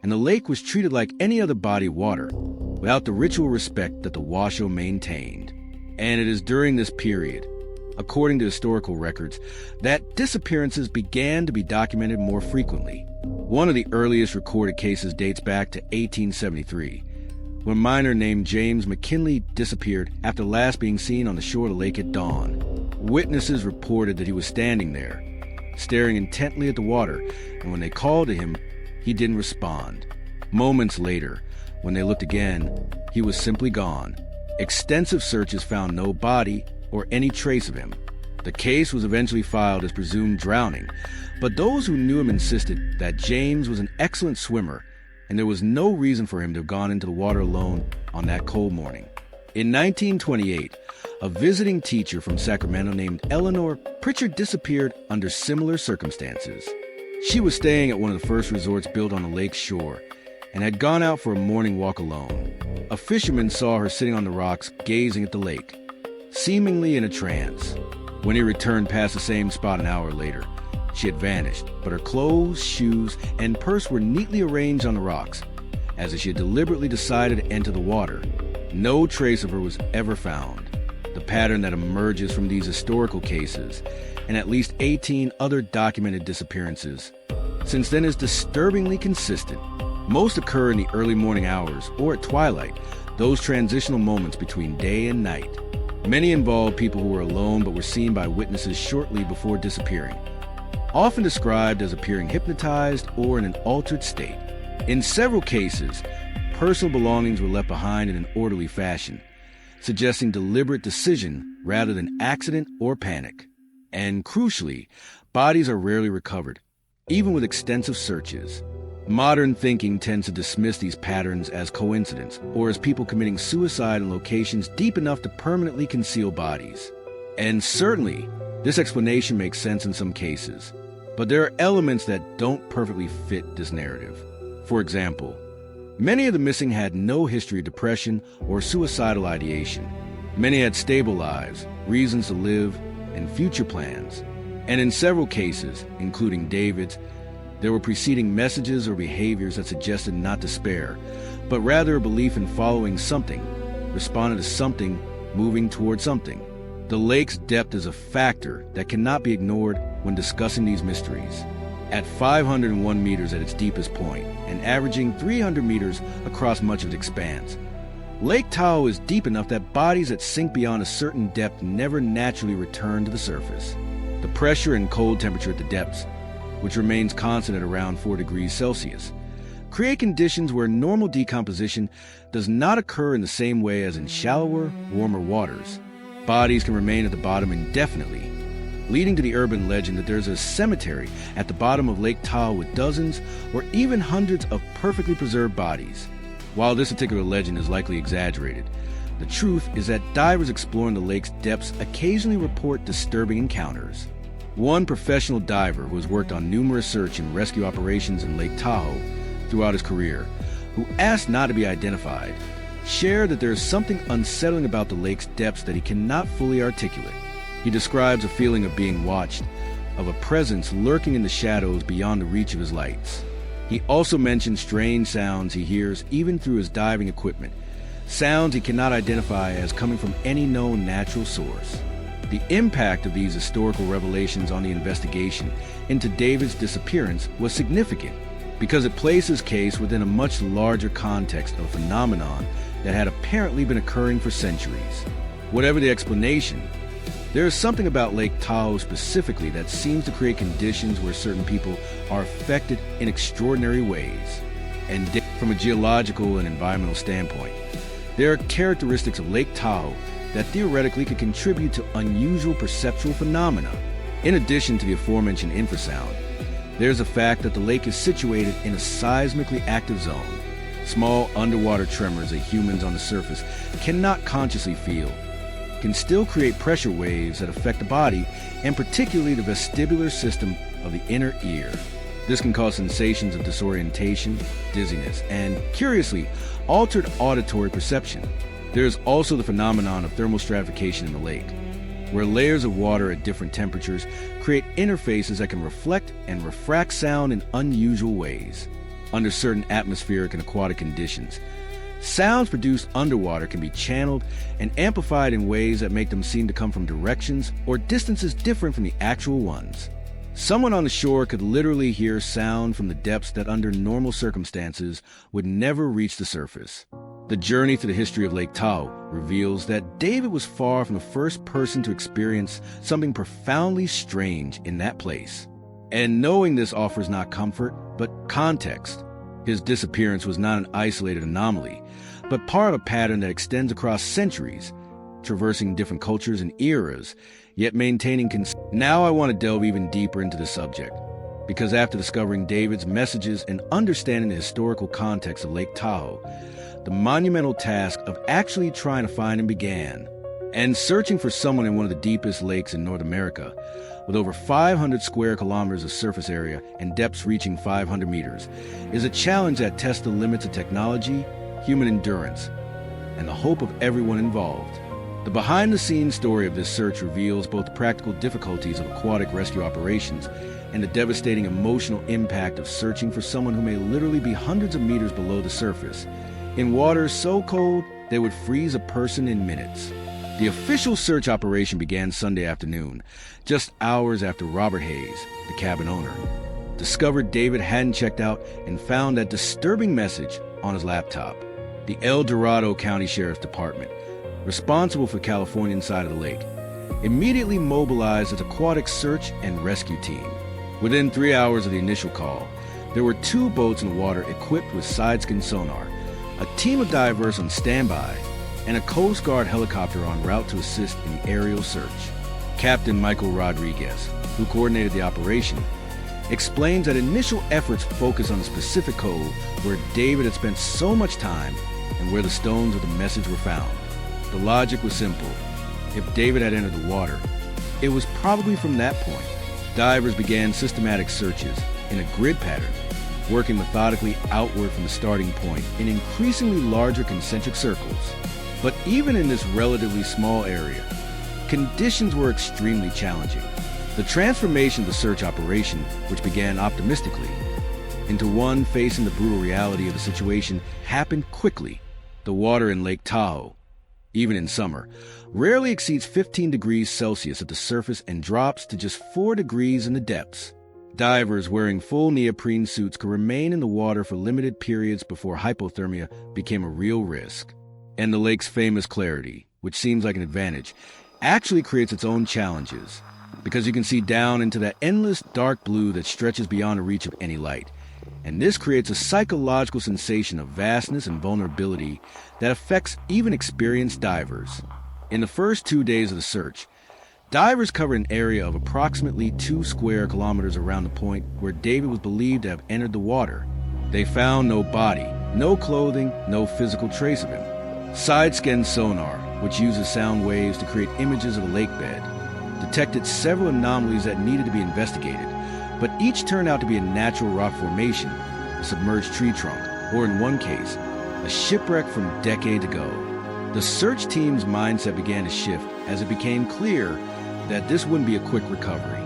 and the lake was treated like any other body of water, without the ritual respect that the Washoe maintained. And it is during this period, according to historical records, that disappearances began to be documented more frequently. One of the earliest recorded cases dates back to 1873, when a miner named James McKinley disappeared after last being seen on the shore of the lake at dawn. Witnesses reported that he was standing there, staring intently at the water, and when they called to him, he didn't respond. Moments later, when they looked again, he was simply gone. Extensive searches found no body or any trace of him. The case was eventually filed as presumed drowning, but those who knew him insisted that James was an excellent swimmer and there was no reason for him to have gone into the water alone on that cold morning. In 1928, a visiting teacher from Sacramento named Eleanor Pritchard disappeared under similar circumstances. She was staying at one of the first resorts built on the lake's shore and had gone out for a morning walk alone. A fisherman saw her sitting on the rocks gazing at the lake, seemingly in a trance. When he returned past the same spot an hour later, she had vanished, but her clothes, shoes, and purse were neatly arranged on the rocks, as if she had deliberately decided to enter the water. No trace of her was ever found. The pattern that emerges from these historical cases, and at least 18 other documented disappearances, since then is disturbingly consistent. Most occur in the early morning hours or at twilight, those transitional moments between day and night. Many involve people who were alone but were seen by witnesses shortly before disappearing, often described as appearing hypnotized or in an altered state. In several cases, personal belongings were left behind in an orderly fashion, suggesting deliberate decision rather than accident or panic. And crucially, bodies are rarely recovered, even with extensive searches. Modern thinking tends to dismiss these patterns as coincidence or as people committing suicide in locations deep enough to permanently conceal bodies. And certainly, this explanation makes sense in some cases, but there are elements that don't perfectly fit this narrative. For example, many of the missing had no history of depression or suicidal ideation. Many had stable lives, reasons to live, and future plans. And in several cases, including David's, there were preceding messages or behaviors that suggested not despair, but rather a belief in following something, responding to something, moving toward something. The lake's depth is a factor that cannot be ignored when discussing these mysteries. at 501 meters at its deepest point and averaging 300 meters across much of its expanse. Lake Tahoe is deep enough that bodies that sink beyond a certain depth never naturally return to the surface. The pressure and cold temperature at the depths, which remains constant at around 4 degrees Celsius, create conditions where normal decomposition does not occur in the same way as in shallower, warmer waters. Bodies can remain at the bottom indefinitely, leading to the urban legend that there's a cemetery at the bottom of Lake Tahoe with dozens or even hundreds of perfectly preserved bodies. While this particular legend is likely exaggerated, the truth is that divers exploring the lake's depths occasionally report disturbing encounters. One professional diver who has worked on numerous search and rescue operations in Lake Tahoe throughout his career, who asked not to be identified, shared that there is something unsettling about the lake's depths that he cannot fully articulate. He describes a feeling of being watched, of a presence lurking in the shadows beyond the reach of his lights. He also mentions strange sounds he hears even through his diving equipment, sounds he cannot identify as coming from any known natural source. The impact of these historical revelations on the investigation into David's disappearance was significant because it placed his case within a much larger context of a phenomenon that had apparently been occurring for centuries. Whatever the explanation, there is something about Lake Tahoe specifically that seems to create conditions where certain people are affected in extraordinary ways. And from a geological and environmental standpoint, there are characteristics of Lake Tahoe that theoretically could contribute to unusual perceptual phenomena. In addition to the aforementioned infrasound, there's the fact that the lake is situated in a seismically active zone. Small underwater tremors that humans on the surface cannot consciously feel can still create pressure waves that affect the body, and particularly the vestibular system of the inner ear. This can cause sensations of disorientation, dizziness, and, curiously, altered auditory perception. There is also the phenomenon of thermal stratification in the lake, where layers of water at different temperatures create interfaces that can reflect and refract sound in unusual ways. Under certain atmospheric and aquatic conditions, sounds produced underwater can be channeled and amplified in ways that make them seem to come from directions or distances different from the actual ones. Someone on the shore could literally hear sound from the depths that under normal circumstances would never reach the surface. The journey through the history of Lake Tahoe reveals that David was far from the first person to experience something profoundly strange in that place. And knowing this offers not comfort, but context. His disappearance was not an isolated anomaly, but part of a pattern that extends across centuries, traversing different cultures and eras, yet maintaining Now I want to delve even deeper into the subject, because after discovering David's messages and understanding the historical context of Lake Tahoe, the monumental task of actually trying to find him began. And searching for someone in one of the deepest lakes in North America, with over 500 square kilometers of surface area and depths reaching 500 meters, is a challenge that tests the limits of technology, human endurance, and the hope of everyone involved. The behind-the-scenes story of this search reveals both the practical difficulties of aquatic rescue operations and the devastating emotional impact of searching for someone who may literally be hundreds of meters below the surface, in waters so cold they would freeze a person in minutes. The official search operation began Sunday afternoon, just hours after Robert Hayes, the cabin owner, discovered David hadn't checked out and found that disturbing message on his laptop. The El Dorado County Sheriff's Department, responsible for the Californian side of the lake, immediately mobilized its aquatic search and rescue team. Within 3 hours of the initial call, there were 2 boats in the water equipped with side-scan sonar, a team of divers on standby, and a Coast Guard helicopter en route to assist in the aerial search. Captain Michael Rodriguez, who coordinated the operation, explains that initial efforts focused on the specific cove where David had spent so much time and where the stones of the message were found. The logic was simple. If David had entered the water, it was probably from that point. Divers began systematic searches in a grid pattern, working methodically outward from the starting point in increasingly larger concentric circles. But even in this relatively small area, conditions were extremely challenging. The transformation of the search operation, which began optimistically, into one facing the brutal reality of the situation, happened quickly. The water in Lake Tahoe, even in summer, rarely exceeds 15 degrees Celsius at the surface and drops to just 4 degrees in the depths. Divers wearing full neoprene suits could remain in the water for limited periods before hypothermia became a real risk. And the lake's famous clarity, which seems like an advantage, actually creates its own challenges, because you can see down into that endless dark blue that stretches beyond the reach of any light. And this creates a psychological sensation of vastness and vulnerability that affects even experienced divers. In the first 2 days of the search, divers covered an area of approximately 2 square kilometers around the point where David was believed to have entered the water. They found no body, no clothing, no physical trace of him. Side-scan sonar, which uses sound waves to create images of the lake bed, detected several anomalies that needed to be investigated, but each turned out to be a natural rock formation, a submerged tree trunk, or in one case, a shipwreck from decades ago. The search team's mindset began to shift as it became clear that this wouldn't be a quick recovery.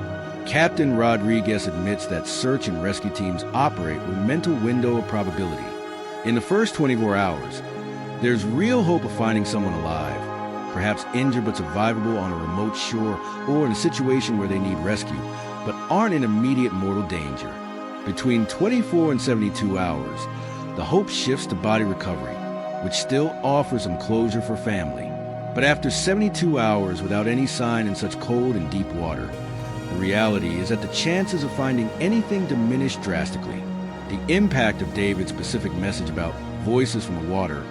Captain Rodriguez admits that search and rescue teams operate with a mental window of probability. In the first 24 hours, there's real hope of finding someone alive, perhaps injured but survivable on a remote shore or in a situation where they need rescue, but aren't in immediate mortal danger. Between 24 and 72 hours, the hope shifts to body recovery, which still offers some closure for family. But after 72 hours without any sign in such cold and deep water, the reality is that the chances of finding anything diminish drastically. The impact of David's specific message about voices from the water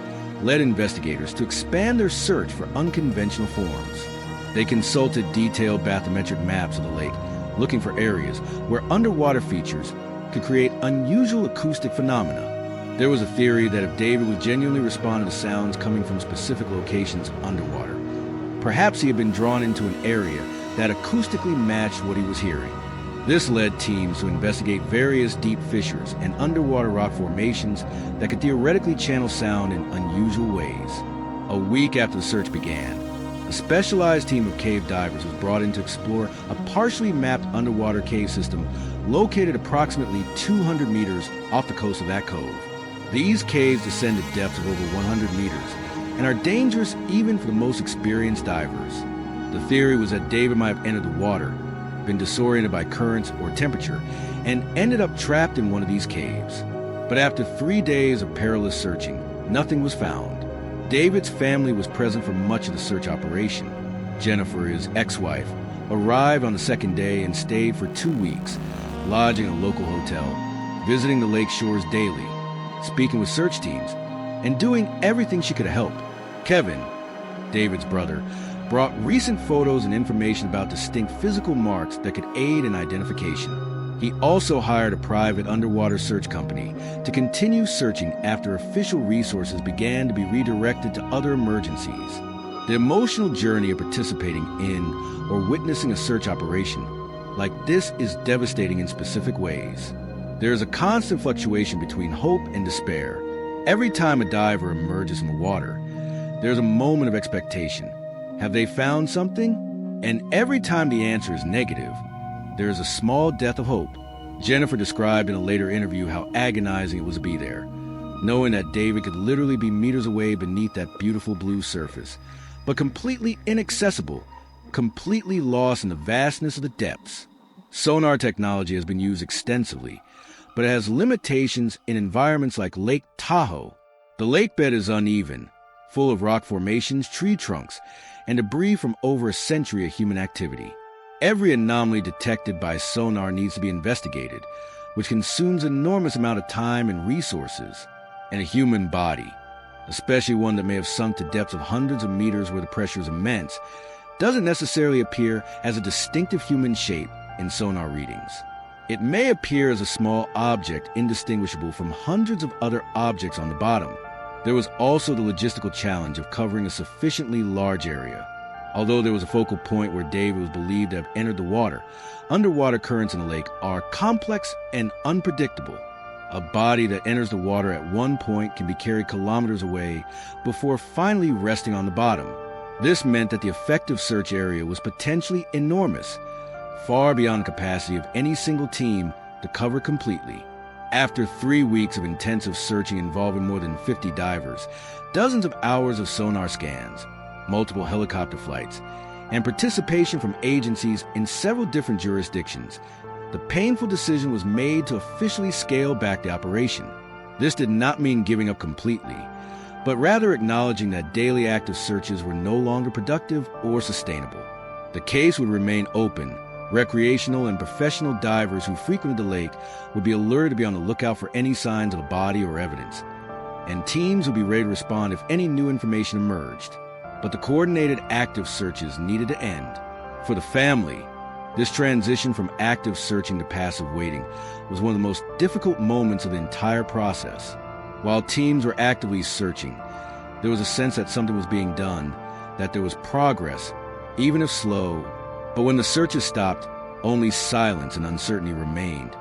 led investigators to expand their search for unconventional forms. They consulted detailed bathymetric maps of the lake, looking for areas where underwater features could create unusual acoustic phenomena. There was a theory that if David was genuinely responding to sounds coming from specific locations underwater, perhaps he had been drawn into an area that acoustically matched what he was hearing. This led teams to investigate various deep fissures and underwater rock formations that could theoretically channel sound in unusual ways. A week after the search began, a specialized team of cave divers was brought in to explore a partially mapped underwater cave system located approximately 200 meters off the coast of that cove. These caves descend to depths of over 100 meters and are dangerous even for the most experienced divers. The theory was that David might have entered the water, been disoriented by currents or temperature, and ended up trapped in one of these caves. But after 3 days of perilous searching, nothing was found. David's family was present for much of the search operation. Jennifer, his ex-wife, arrived on the second day and stayed for 2 weeks, lodging in a local hotel, visiting the lake shores daily, speaking with search teams, and doing everything she could to help. Kevin, David's brother, brought recent photos and information about distinct physical marks that could aid in identification. He also hired a private underwater search company to continue searching after official resources began to be redirected to other emergencies. The emotional journey of participating in or witnessing a search operation like this is devastating in specific ways. There is a constant fluctuation between hope and despair. Every time a diver emerges from the water, there's a moment of expectation. Have they found something? And every time the answer is negative, there is a small death of hope. Jennifer described in a later interview how agonizing it was to be there, knowing that David could literally be meters away beneath that beautiful blue surface, but completely inaccessible, completely lost in the vastness of the depths. Sonar technology has been used extensively, but it has limitations in environments like Lake Tahoe. The lake bed is uneven, full of rock formations, tree trunks, and debris from over a century of human activity. Every anomaly detected by sonar needs to be investigated, which consumes an enormous amount of time and resources. And a human body, especially one that may have sunk to depths of hundreds of meters where the pressure is immense, doesn't necessarily appear as a distinctive human shape in sonar readings. It may appear as a small object indistinguishable from hundreds of other objects on the bottom. There was also the logistical challenge of covering a sufficiently large area. Although there was a focal point where David was believed to have entered the water, underwater currents in the lake are complex and unpredictable. A body that enters the water at one point can be carried kilometers away before finally resting on the bottom. This meant that the effective search area was potentially enormous, far beyond the capacity of any single team to cover completely. After 3 weeks of intensive searching involving more than 50 divers, dozens of hours of sonar scans, multiple helicopter flights, and participation from agencies in several different jurisdictions, the painful decision was made to officially scale back the operation. This did not mean giving up completely, but rather acknowledging that daily active searches were no longer productive or sustainable. The case would remain open. Recreational and professional divers who frequented the lake would be alerted to be on the lookout for any signs of a body or evidence, and teams would be ready to respond if any new information emerged. But the coordinated active searches needed to end. For the family, this transition from active searching to passive waiting was one of the most difficult moments of the entire process. While teams were actively searching, there was a sense that something was being done, that there was progress, even if slow. But when the searches stopped, only silence and uncertainty remained.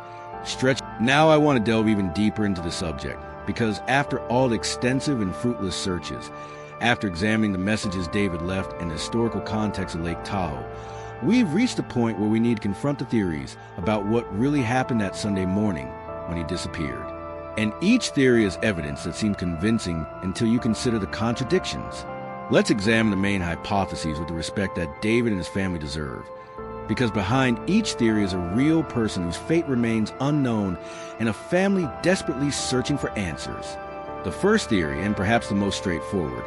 Now I want to delve even deeper into the subject, because after all the extensive and fruitless searches, after examining the messages David left and the historical context of Lake Tahoe, we've reached a point where we need to confront the theories about what really happened that Sunday morning when he disappeared. And each theory is evidence that seems convincing until you consider the contradictions. Let's examine the main hypotheses with the respect that David and his family deserve, because behind each theory is a real person whose fate remains unknown and a family desperately searching for answers. The first theory, and perhaps the most straightforward,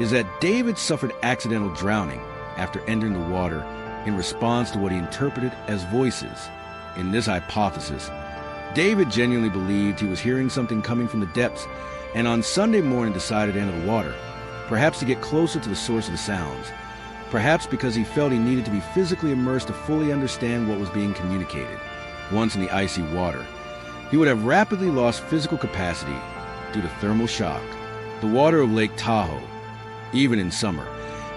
is that David suffered accidental drowning after entering the water in response to what he interpreted as voices. In this hypothesis, David genuinely believed he was hearing something coming from the depths, and on Sunday morning decided to enter the water, perhaps to get closer to the source of the sounds, perhaps because he felt he needed to be physically immersed to fully understand what was being communicated. Once in the icy water, he would have rapidly lost physical capacity due to thermal shock. The water of Lake Tahoe, even in summer,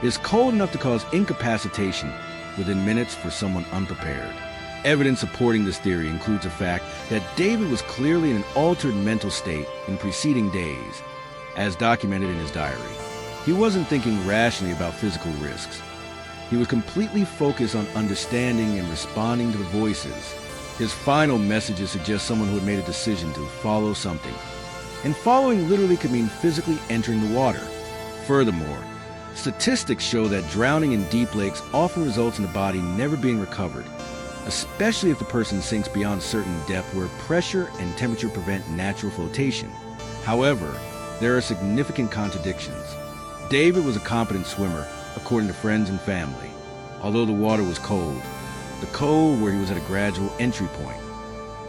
is cold enough to cause incapacitation within minutes for someone unprepared. Evidence supporting this theory includes the fact that David was clearly in an altered mental state in preceding days, as documented in his diary. He wasn't thinking rationally about physical risks. He was completely focused on understanding and responding to the voices. His final messages suggest someone who had made a decision to follow something. And following literally could mean physically entering the water. Furthermore, statistics show that drowning in deep lakes often results in the body never being recovered, especially if the person sinks beyond a certain depth where pressure and temperature prevent natural flotation. However, there are significant contradictions. David was a competent swimmer, according to friends and family. Although the water was cold, the cold where he was at a gradual entry point.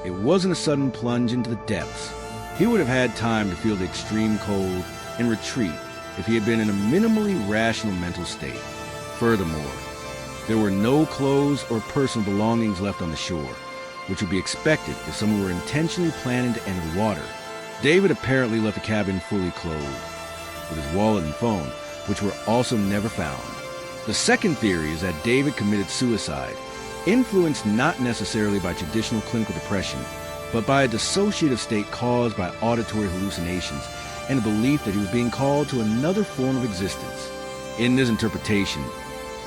It wasn't a sudden plunge into the depths. He would have had time to feel the extreme cold and retreat if he had been in a minimally rational mental state. Furthermore, there were no clothes or personal belongings left on the shore, which would be expected if someone were intentionally planning to enter the water. David apparently left the cabin fully clothed, with his wallet and phone, which were also never found. The second theory is that David committed suicide, influenced not necessarily by traditional clinical depression, but by a dissociative state caused by auditory hallucinations and a belief that he was being called to another form of existence. In this interpretation,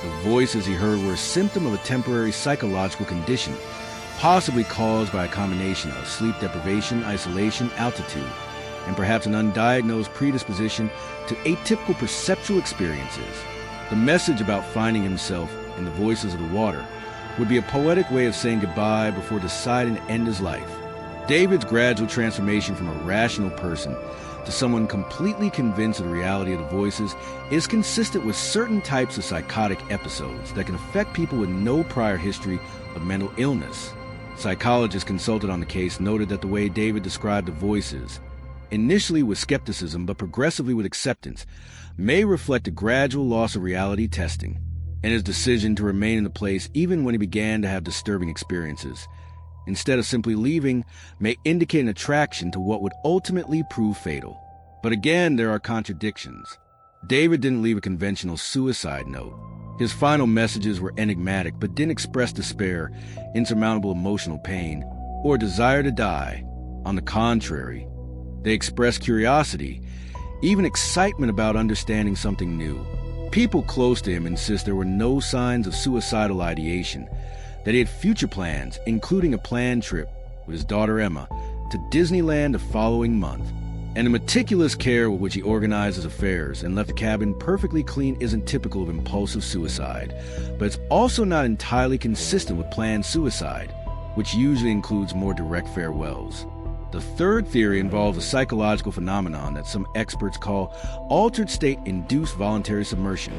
the voices he heard were a symptom of a temporary psychological condition, possibly caused by a combination of sleep deprivation, isolation, altitude, and perhaps an undiagnosed predisposition to atypical perceptual experiences. The message about finding himself in the voices of the water would be a poetic way of saying goodbye before deciding to end his life. David's gradual transformation from a rational person to someone completely convinced of the reality of the voices is consistent with certain types of psychotic episodes that can affect people with no prior history of mental illness. Psychologists consulted on the case noted that the way David described the voices, initially with skepticism but progressively with acceptance, may reflect a gradual loss of reality testing, and his decision to remain in the place even when he began to have disturbing experiences, instead of simply leaving, may indicate an attraction to what would ultimately prove fatal. But again, there are contradictions. David didn't leave a conventional suicide note. His final messages were enigmatic but didn't express despair, insurmountable emotional pain, or desire to die. On the contrary, they expressed curiosity, even excitement about understanding something new. People close to him insist there were no signs of suicidal ideation, that he had future plans, including a planned trip with his daughter Emma to Disneyland the following month. And the meticulous care with which he organized his affairs and left the cabin perfectly clean isn't typical of impulsive suicide, but it's also not entirely consistent with planned suicide. which usually includes more direct farewells. The third theory involves a psychological phenomenon that some experts call altered state-induced voluntary submersion.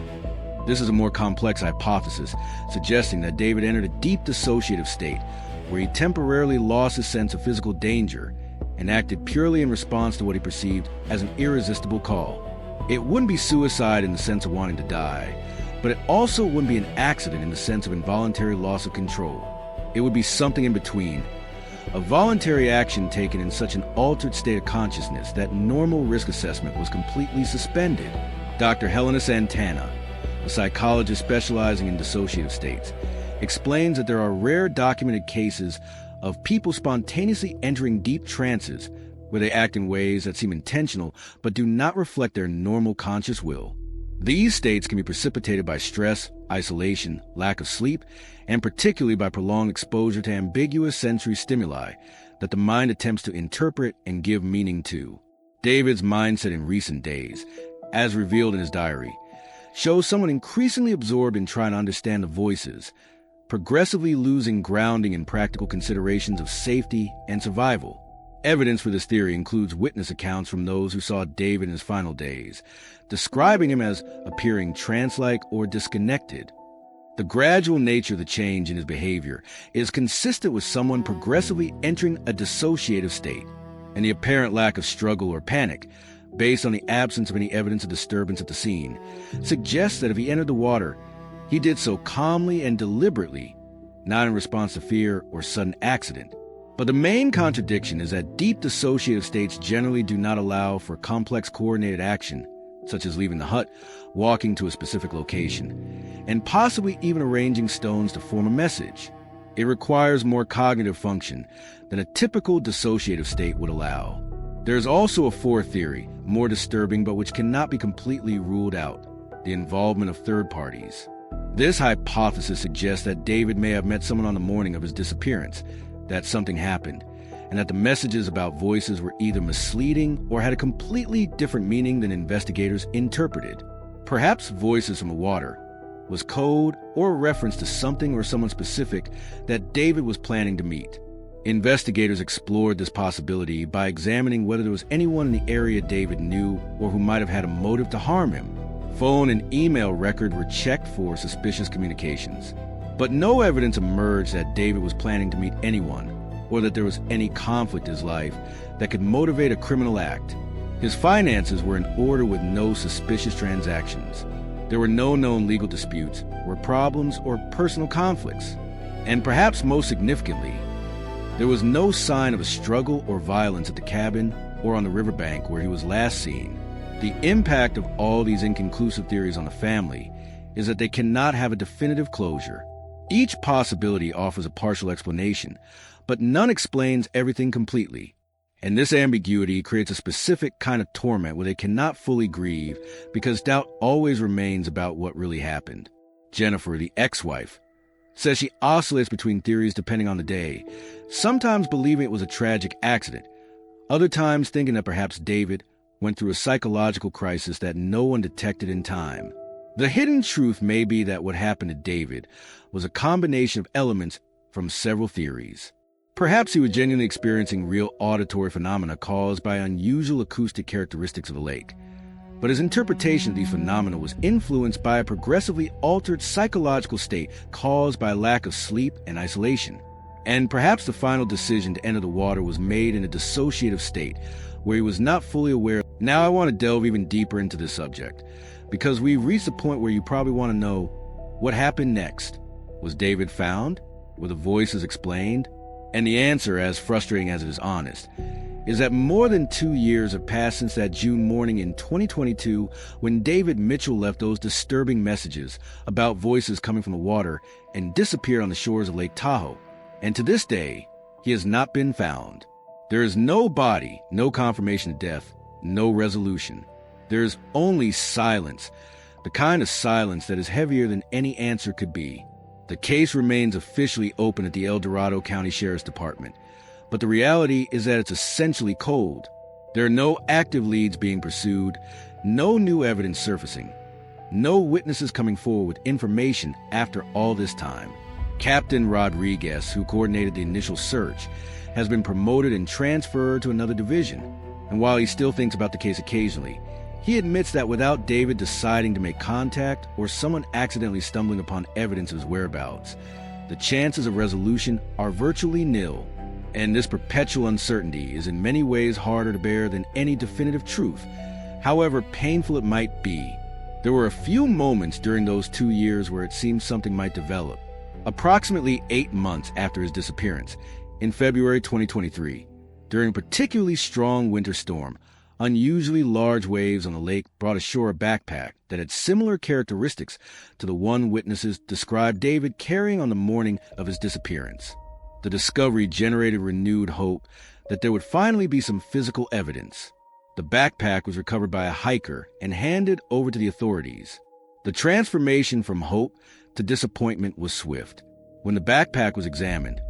This is a more complex hypothesis, suggesting that David entered a deep dissociative state where he temporarily lost his sense of physical danger and acted purely in response to what he perceived as an irresistible call. It wouldn't be suicide in the sense of wanting to die, but it also wouldn't be an accident in the sense of involuntary loss of control. It would be something in between, a voluntary action taken in such an altered state of consciousness that normal risk assessment was completely suspended. Dr. Helena Santana, a psychologist specializing in dissociative states, explains that there are rare documented cases of people spontaneously entering deep trances where they act in ways that seem intentional but do not reflect their normal conscious will. These states can be precipitated by stress, isolation, lack of sleep, and particularly by prolonged exposure to ambiguous sensory stimuli that the mind attempts to interpret and give meaning to. David's mindset in recent days, as revealed in his diary, shows someone increasingly absorbed in trying to understand the voices, progressively losing grounding in practical considerations of safety and survival. Evidence for this theory includes witness accounts from those who saw David in his final days, describing him as appearing trance-like or disconnected. The gradual nature of the change in his behavior is consistent with someone progressively entering a dissociative state, and the apparent lack of struggle or panic, based on the absence of any evidence of disturbance at the scene, suggests that if he entered the water, he did so calmly and deliberately, not in response to fear or sudden accident. But the main contradiction is that deep dissociative states generally do not allow for complex coordinated action, such as leaving the hut, walking to a specific location, and possibly even arranging stones to form a message. It requires more cognitive function than a typical dissociative state would allow. There is also a fourth theory, more disturbing but which cannot be completely ruled out: the involvement of third parties. This hypothesis suggests that David may have met someone on the morning of his disappearance, that something happened, and that the messages about voices were either misleading or had a completely different meaning than investigators interpreted. Perhaps voices from the water was code or a reference to something or someone specific that David was planning to meet. Investigators explored this possibility by examining whether there was anyone in the area David knew or who might have had a motive to harm him. Phone and email record were checked for suspicious communications, but no evidence emerged that David was planning to meet anyone or that there was any conflict in his life that could motivate a criminal act. His finances were in order with no suspicious transactions. There were no known legal disputes or problems or personal conflicts. And perhaps most significantly, there was no sign of a struggle or violence at the cabin or on the riverbank where he was last seen. The impact of all these inconclusive theories on the family is that they cannot have a definitive closure. Each possibility offers a partial explanation, but none explains everything completely. And this ambiguity creates a specific kind of torment where they cannot fully grieve because doubt always remains about what really happened. Jennifer, the ex-wife, says she oscillates between theories depending on the day, sometimes believing it was a tragic accident, other times thinking that perhaps David went through a psychological crisis that no one detected in time. The hidden truth may be that what happened to David was a combination of elements from several theories. Perhaps he was genuinely experiencing real auditory phenomena caused by unusual acoustic characteristics of the lake. But his interpretation of these phenomena was influenced by a progressively altered psychological state caused by lack of sleep and isolation. And perhaps the final decision to enter the water was made in a dissociative state where he was not fully aware. Now I want to delve even deeper into this subject, because we've reached the point where you probably want to know what happened next. Was David found? Were the voices explained? And the answer, as frustrating as it is honest, is that more than 2 years have passed since that June morning in 2022 when David Mitchell left those disturbing messages about voices coming from the water and disappeared on the shores of Lake Tahoe. And to this day, he has not been found. There is no body, no confirmation of death, no resolution. There is only silence, the kind of silence that is heavier than any answer could be. The case remains officially open at the El Dorado County Sheriff's Department, but the reality is that it's essentially cold. There are no active leads being pursued, no new evidence surfacing, no witnesses coming forward with information after all this time. Captain Rodriguez, who coordinated the initial search, has been promoted and transferred to another division. And while he still thinks about the case occasionally, he admits that without David deciding to make contact or someone accidentally stumbling upon evidence of his whereabouts, the chances of resolution are virtually nil. And this perpetual uncertainty is in many ways harder to bear than any definitive truth, however painful it might be. There were a few moments during those 2 years where it seemed something might develop. Approximately 8 months after his disappearance, in February 2023, during a particularly strong winter storm, unusually large waves on the lake brought ashore a backpack that had similar characteristics to the one witnesses described David carrying on the morning of his disappearance. The discovery generated renewed hope that there would finally be some physical evidence. The backpack was recovered by a hiker and handed over to the authorities. The transformation from hope to disappointment was swift. When the backpack was examined,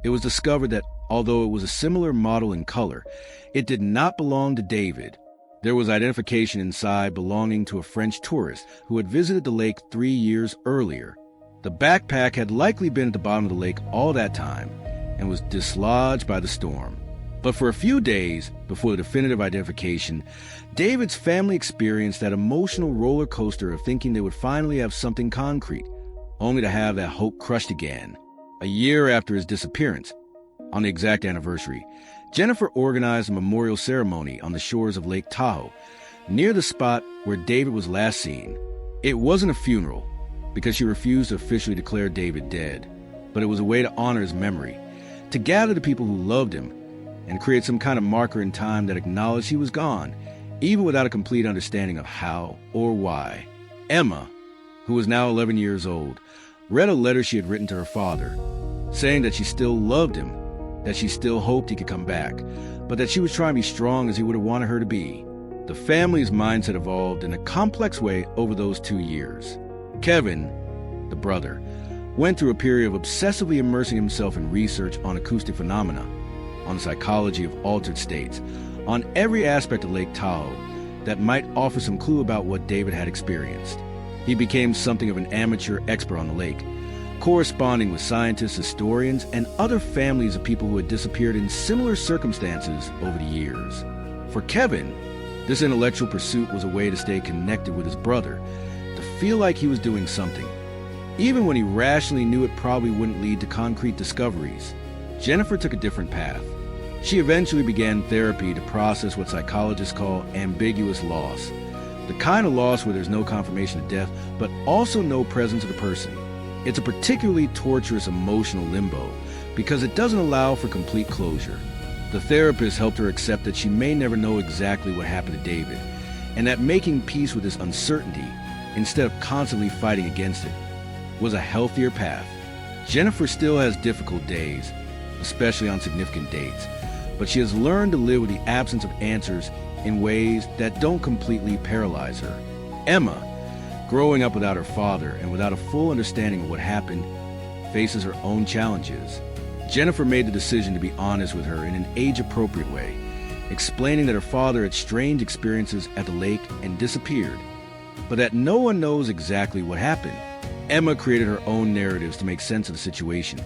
it was discovered that although it was a similar model in color, it did not belong to David. There was identification inside belonging to a French tourist who had visited the lake 3 years earlier. The backpack had likely been at the bottom of the lake all that time and was dislodged by the storm. But for a few days before the definitive identification, David's family experienced that emotional roller coaster of thinking they would finally have something concrete, only to have that hope crushed again. A year after his disappearance, on the exact anniversary, Jennifer organized a memorial ceremony on the shores of Lake Tahoe, near the spot where David was last seen. It wasn't a funeral, because she refused to officially declare David dead, but it was a way to honor his memory, to gather the people who loved him, and create some kind of marker in time that acknowledged he was gone, even without a complete understanding of how or why. Emma, who was now 11 years old, read a letter she had written to her father, saying that she still loved him, that she still hoped he could come back, but that she was trying to be strong as he would have wanted her to be. The family's mindset evolved in a complex way over those 2 years. Kevin, the brother, went through a period of obsessively immersing himself in research on acoustic phenomena, on the psychology of altered states, on every aspect of Lake Tahoe that might offer some clue about what David had experienced. He became something of an amateur expert on the lake, corresponding with scientists, historians, and other families of people who had disappeared in similar circumstances over the years. For Kevin, this intellectual pursuit was a way to stay connected with his brother, to feel like he was doing something, even when he rationally knew it probably wouldn't lead to concrete discoveries. Jennifer took a different path. She eventually began therapy to process what psychologists call ambiguous loss, the kind of loss where there's no confirmation of death, but also no presence of the person. It's a particularly torturous emotional limbo because it doesn't allow for complete closure. The therapist helped her accept that she may never know exactly what happened to David, and that making peace with this uncertainty, instead of constantly fighting against it, was a healthier path. Jennifer still has difficult days, especially on significant dates, but she has learned to live with the absence of answers in ways that don't completely paralyze her. Emma, growing up without her father and without a full understanding of what happened, faces her own challenges. Jennifer made the decision to be honest with her in an age-appropriate way, explaining that her father had strange experiences at the lake and disappeared, but that no one knows exactly what happened. Emma created her own narratives to make sense of the situation,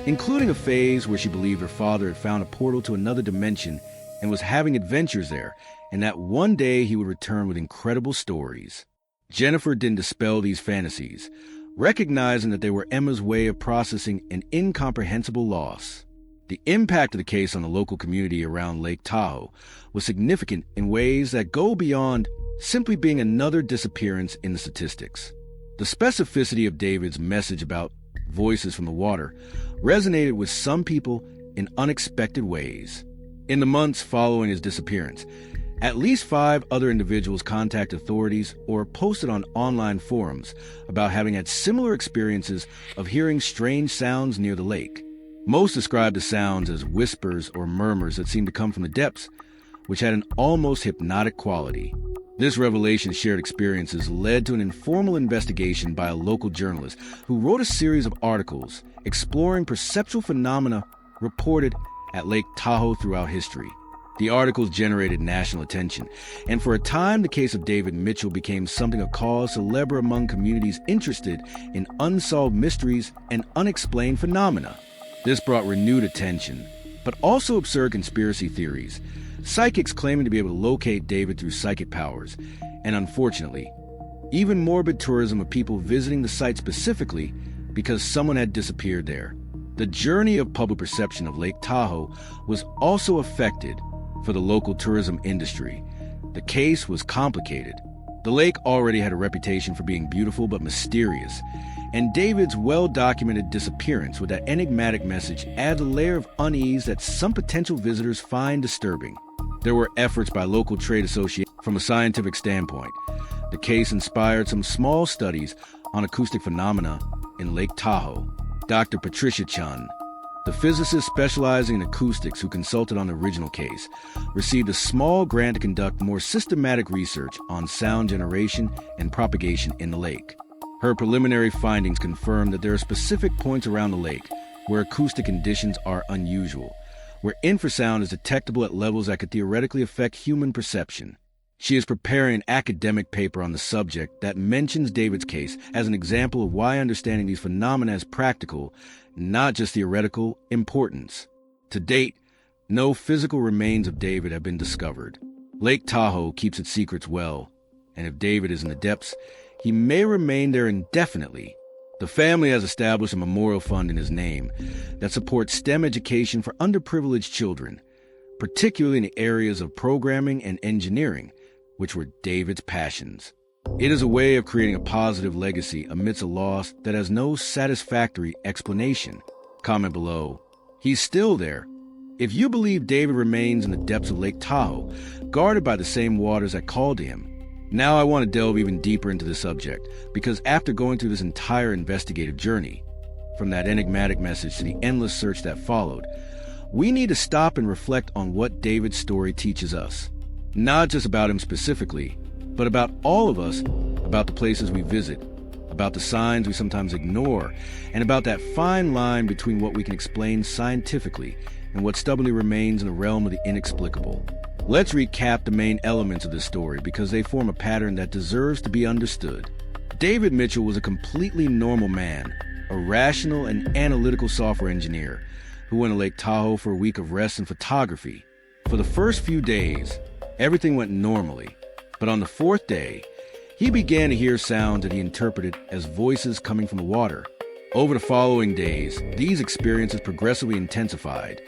including a phase where she believed her father had found a portal to another dimension and was having adventures there, and that one day he would return with incredible stories. Jennifer didn't dispel these fantasies, recognizing that they were Emma's way of processing an incomprehensible loss. The impact of the case on the local community around Lake Tahoe was significant in ways that go beyond simply being another disappearance in the statistics. The specificity of David's message about voices from the water resonated with some people in unexpected ways. In the months following his disappearance, at least 5 other individuals contacted authorities or posted on online forums about having had similar experiences of hearing strange sounds near the lake. Most described the sounds as whispers or murmurs that seemed to come from the depths, which had an almost hypnotic quality. This revelation of shared experiences led to an informal investigation by a local journalist who wrote a series of articles exploring perceptual phenomena reported at Lake Tahoe throughout history. The articles generated national attention, and for a time the case of David Mitchell became something of cause célèbre among communities interested in unsolved mysteries and unexplained phenomena. This brought renewed attention, but also absurd conspiracy theories, psychics claiming to be able to locate David through psychic powers, and unfortunately, even morbid tourism of people visiting the site specifically because someone had disappeared there. The journey of public perception of Lake Tahoe was also affected for the local tourism industry. The case was complicated. The lake already had a reputation for being beautiful but mysterious, and David's well-documented disappearance with that enigmatic message adds a layer of unease that some potential visitors find disturbing. There were efforts by local trade associations from a scientific standpoint. The case inspired some small studies on acoustic phenomena in Lake Tahoe. Dr. Patricia Chun, the physicist specializing in acoustics who consulted on the original case, received a small grant to conduct more systematic research on sound generation and propagation in the lake. Her preliminary findings confirmed that there are specific points around the lake where acoustic conditions are unusual, where infrasound is detectable at levels that could theoretically affect human perception. She is preparing an academic paper on the subject that mentions David's case as an example of why understanding these phenomena has practical, not just theoretical, importance. To date, no physical remains of David have been discovered. Lake Tahoe keeps its secrets well, and if David is in the depths, he may remain there indefinitely. The family has established a memorial fund in his name that supports STEM education for underprivileged children, particularly in the areas of programming and engineering, which were David's passions. It is a way of creating a positive legacy amidst a loss that has no satisfactory explanation. Comment below. He's still there. If you believe David remains in the depths of Lake Tahoe, guarded by the same waters that called to him. Now I want to delve even deeper into the subject, because after going through this entire investigative journey, from that enigmatic message to the endless search that followed, we need to stop and reflect on what David's story teaches us. Not just about him specifically, but about all of us, about the places we visit, about the signs we sometimes ignore, and about that fine line between what we can explain scientifically and what stubbornly remains in the realm of the inexplicable. Let's recap the main elements of this story because they form a pattern that deserves to be understood. David Mitchell was a completely normal man, a rational and analytical software engineer who went to Lake Tahoe for a week of rest and photography. For the first few days, everything went normally, but on the fourth day, he began to hear sounds that he interpreted as voices coming from the water. Over the following days, these experiences progressively intensified,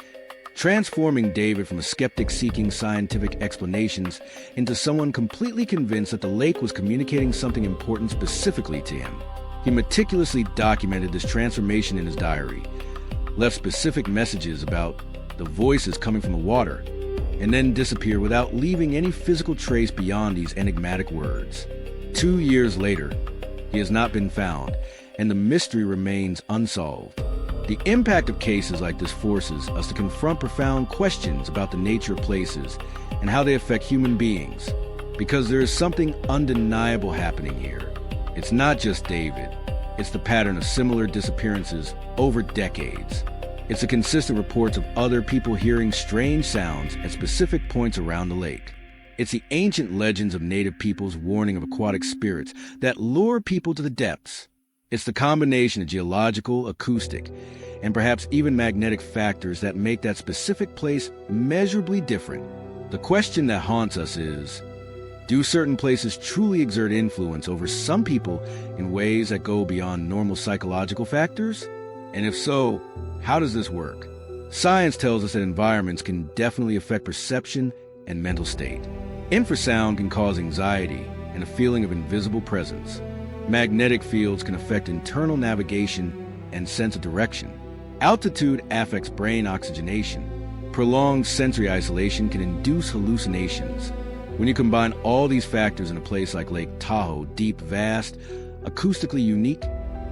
transforming David from a skeptic seeking scientific explanations into someone completely convinced that the lake was communicating something important specifically to him. He meticulously documented this transformation in his diary, left specific messages about the voices coming from the water, and then disappeared without leaving any physical trace beyond these enigmatic words. 2 years later, he has not been found, and the mystery remains unsolved. The impact of cases like this forces us to confront profound questions about the nature of places and how they affect human beings, because there is something undeniable happening here. It's not just David, it's the pattern of similar disappearances over decades. It's the consistent reports of other people hearing strange sounds at specific points around the lake. It's the ancient legends of native peoples warning of aquatic spirits that lure people to the depths. It's the combination of geological, acoustic, and perhaps even magnetic factors that make that specific place measurably different. The question that haunts us is, do certain places truly exert influence over some people in ways that go beyond normal psychological factors? And if so, how does this work? Science tells us that environments can definitely affect perception and mental state. Infrasound can cause anxiety and a feeling of invisible presence. Magnetic fields can affect internal navigation and sense of direction. Altitude affects brain oxygenation. Prolonged sensory isolation can induce hallucinations. When you combine all these factors in a place like Lake Tahoe, deep, vast, acoustically unique,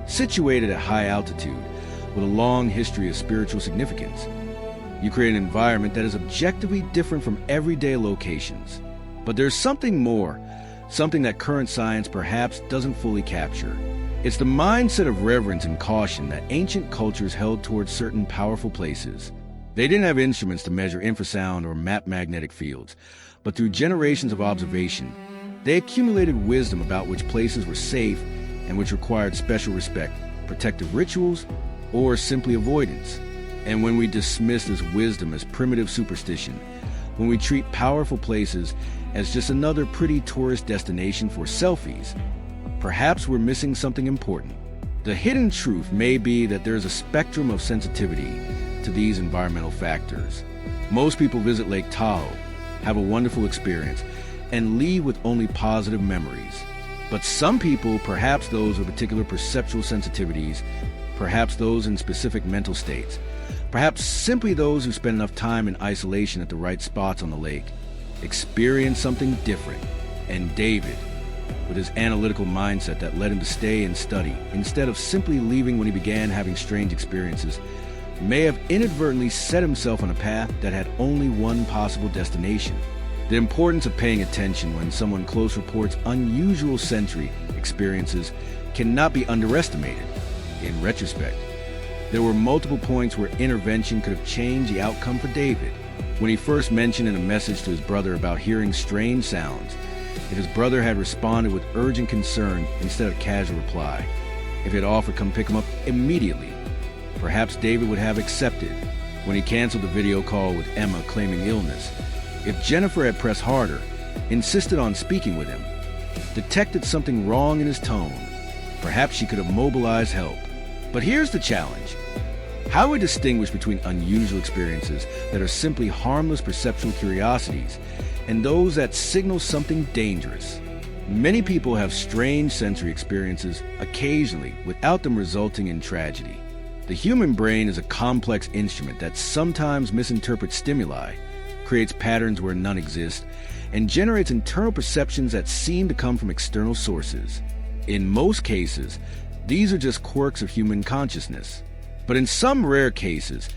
situated at high altitude, with a long history of spiritual significance, you create an environment that is objectively different from everyday locations. But there's something more, something that current science perhaps doesn't fully capture. It's the mindset of reverence and caution that ancient cultures held towards certain powerful places. They didn't have instruments to measure infrasound or map magnetic fields, but through generations of observation, they accumulated wisdom about which places were safe and which required special respect, protective rituals, or simply avoidance. And when we dismiss this wisdom as primitive superstition, when we treat powerful places as just another pretty tourist destination for selfies, perhaps we're missing something important. The hidden truth may be that there's a spectrum of sensitivity to these environmental factors. Most people visit Lake Tahoe, have a wonderful experience, and leave with only positive memories. But some people, perhaps those with particular perceptual sensitivities, perhaps those in specific mental states, perhaps simply those who spend enough time in isolation at the right spots on the lake, experience something different. And David, with his analytical mindset that led him to stay and study, instead of simply leaving when he began having strange experiences, may have inadvertently set himself on a path that had only one possible destination. The importance of paying attention when someone close reports unusual sensory experiences cannot be underestimated. In retrospect, there were multiple points where intervention could have changed the outcome for David. When he first mentioned in a message to his brother about hearing strange sounds, if his brother had responded with urgent concern instead of casual reply, if he had offered to come pick him up immediately, perhaps David would have accepted. When he canceled the video call with Emma claiming illness, if Jennifer had pressed harder, insisted on speaking with him, detected something wrong in his tone, perhaps she could have mobilized help. But here's the challenge. How we distinguish between unusual experiences that are simply harmless perceptual curiosities and those that signal something dangerous. Many people have strange sensory experiences occasionally without them resulting in tragedy. The human brain is a complex instrument that sometimes misinterprets stimuli, creates patterns where none exist, and generates internal perceptions that seem to come from external sources. In most cases, these are just quirks of human consciousness. But in some rare cases,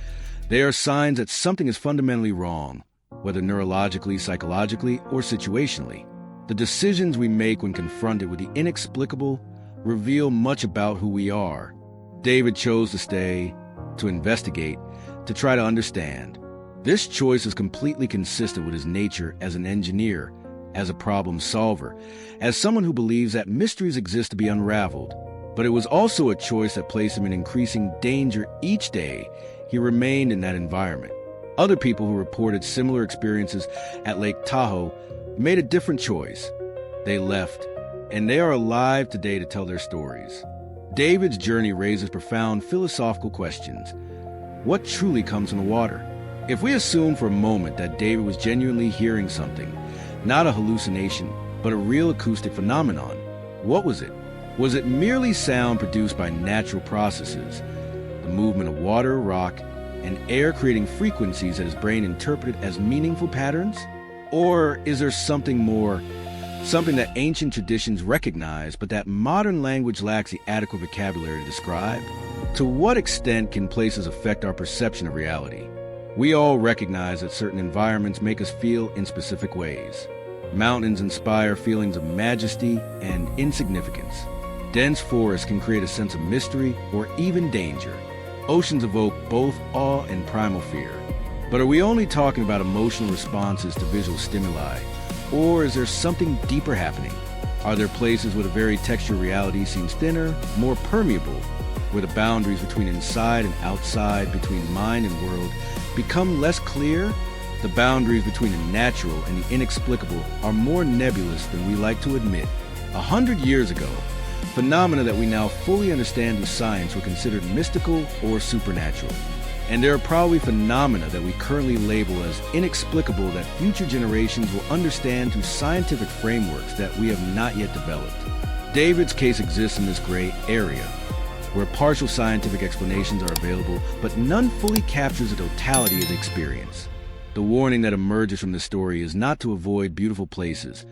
they are signs that something is fundamentally wrong, whether neurologically, psychologically, or situationally. The decisions we make when confronted with the inexplicable reveal much about who we are. David chose to stay, to investigate, to try to understand. This choice is completely consistent with his nature as an engineer, as a problem solver, as someone who believes that mysteries exist to be unraveled. But it was also a choice that placed him in increasing danger each day he remained in that environment. Other people who reported similar experiences at Lake Tahoe made a different choice. They left, and they are alive today to tell their stories. David's journey raises profound philosophical questions. What truly comes from the water? If we assume for a moment that David was genuinely hearing something, not a hallucination, but a real acoustic phenomenon, what was it? Was it merely sound produced by natural processes, the movement of water, rock, and air creating frequencies that his brain interpreted as meaningful patterns? Or is there something more, something that ancient traditions recognize but that modern language lacks the adequate vocabulary to describe? To what extent can places affect our perception of reality? We all recognize that certain environments make us feel in specific ways. Mountains inspire feelings of majesty and insignificance. Dense forests can create a sense of mystery or even danger. Oceans evoke both awe and primal fear. But are we only talking about emotional responses to visual stimuli? Or is there something deeper happening? Are there places where the very texture of reality seems thinner, more permeable, where the boundaries between inside and outside, between mind and world, become less clear? The boundaries between the natural and the inexplicable are more nebulous than we like to admit. 100 years ago, phenomena that we now fully understand through science were considered mystical or supernatural. And there are probably phenomena that we currently label as inexplicable that future generations will understand through scientific frameworks that we have not yet developed. David's case exists in this gray area, where partial scientific explanations are available, but none fully captures the totality of the experience. The warning that emerges from this story is not to avoid beautiful places,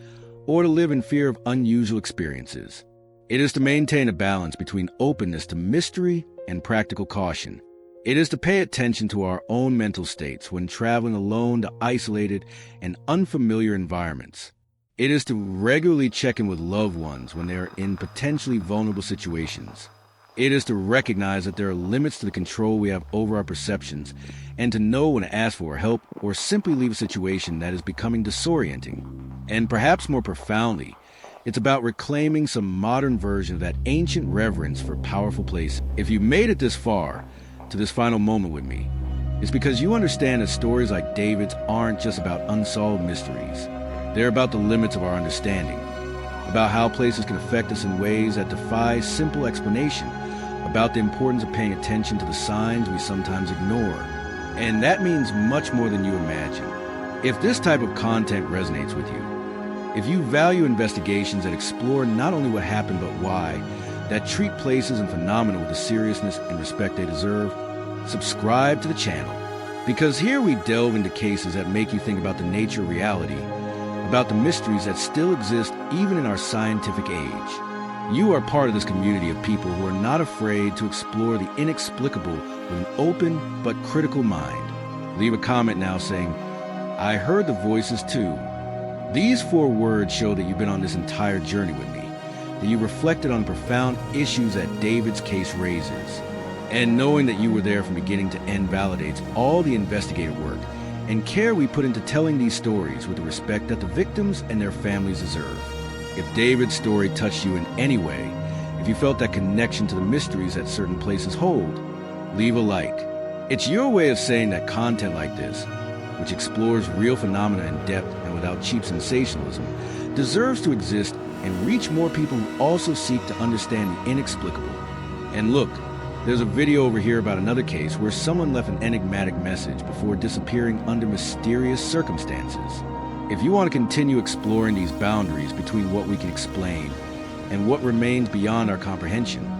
or to live in fear of unusual experiences. It is to maintain a balance between openness to mystery and practical caution. It is to pay attention to our own mental states when traveling alone to isolated and unfamiliar environments. It is to regularly check in with loved ones when they are in potentially vulnerable situations. It is to recognize that there are limits to the control we have over our perceptions, and to know when to ask for help or simply leave a situation that is becoming disorienting. And perhaps more profoundly, it's about reclaiming some modern version of that ancient reverence for powerful places. If you made it this far, to this final moment with me, it's because you understand that stories like David's aren't just about unsolved mysteries. They're about the limits of our understanding, about how places can affect us in ways that defy simple explanation, about the importance of paying attention to the signs we sometimes ignore. And that means much more than you imagine. If this type of content resonates with you, if you value investigations that explore not only what happened but why, that treat places and phenomena with the seriousness and respect they deserve, subscribe to the channel. Because here we delve into cases that make you think about the nature of reality, about the mysteries that still exist even in our scientific age. You are part of this community of people who are not afraid to explore the inexplicable with an open but critical mind. Leave a comment now saying, "I heard the voices too." These 4 words show that you've been on this entire journey with me, that you reflected on profound issues that David's case raises. And knowing that you were there from beginning to end validates all the investigative work and care we put into telling these stories with the respect that the victims and their families deserve. If David's story touched you in any way, if you felt that connection to the mysteries that certain places hold, leave a like. It's your way of saying that content like this, which explores real phenomena in depth and without cheap sensationalism, deserves to exist and reach more people who also seek to understand the inexplicable. And look, there's a video over here about another case where someone left an enigmatic message before disappearing under mysterious circumstances. If you want to continue exploring these boundaries between what we can explain and what remains beyond our comprehension,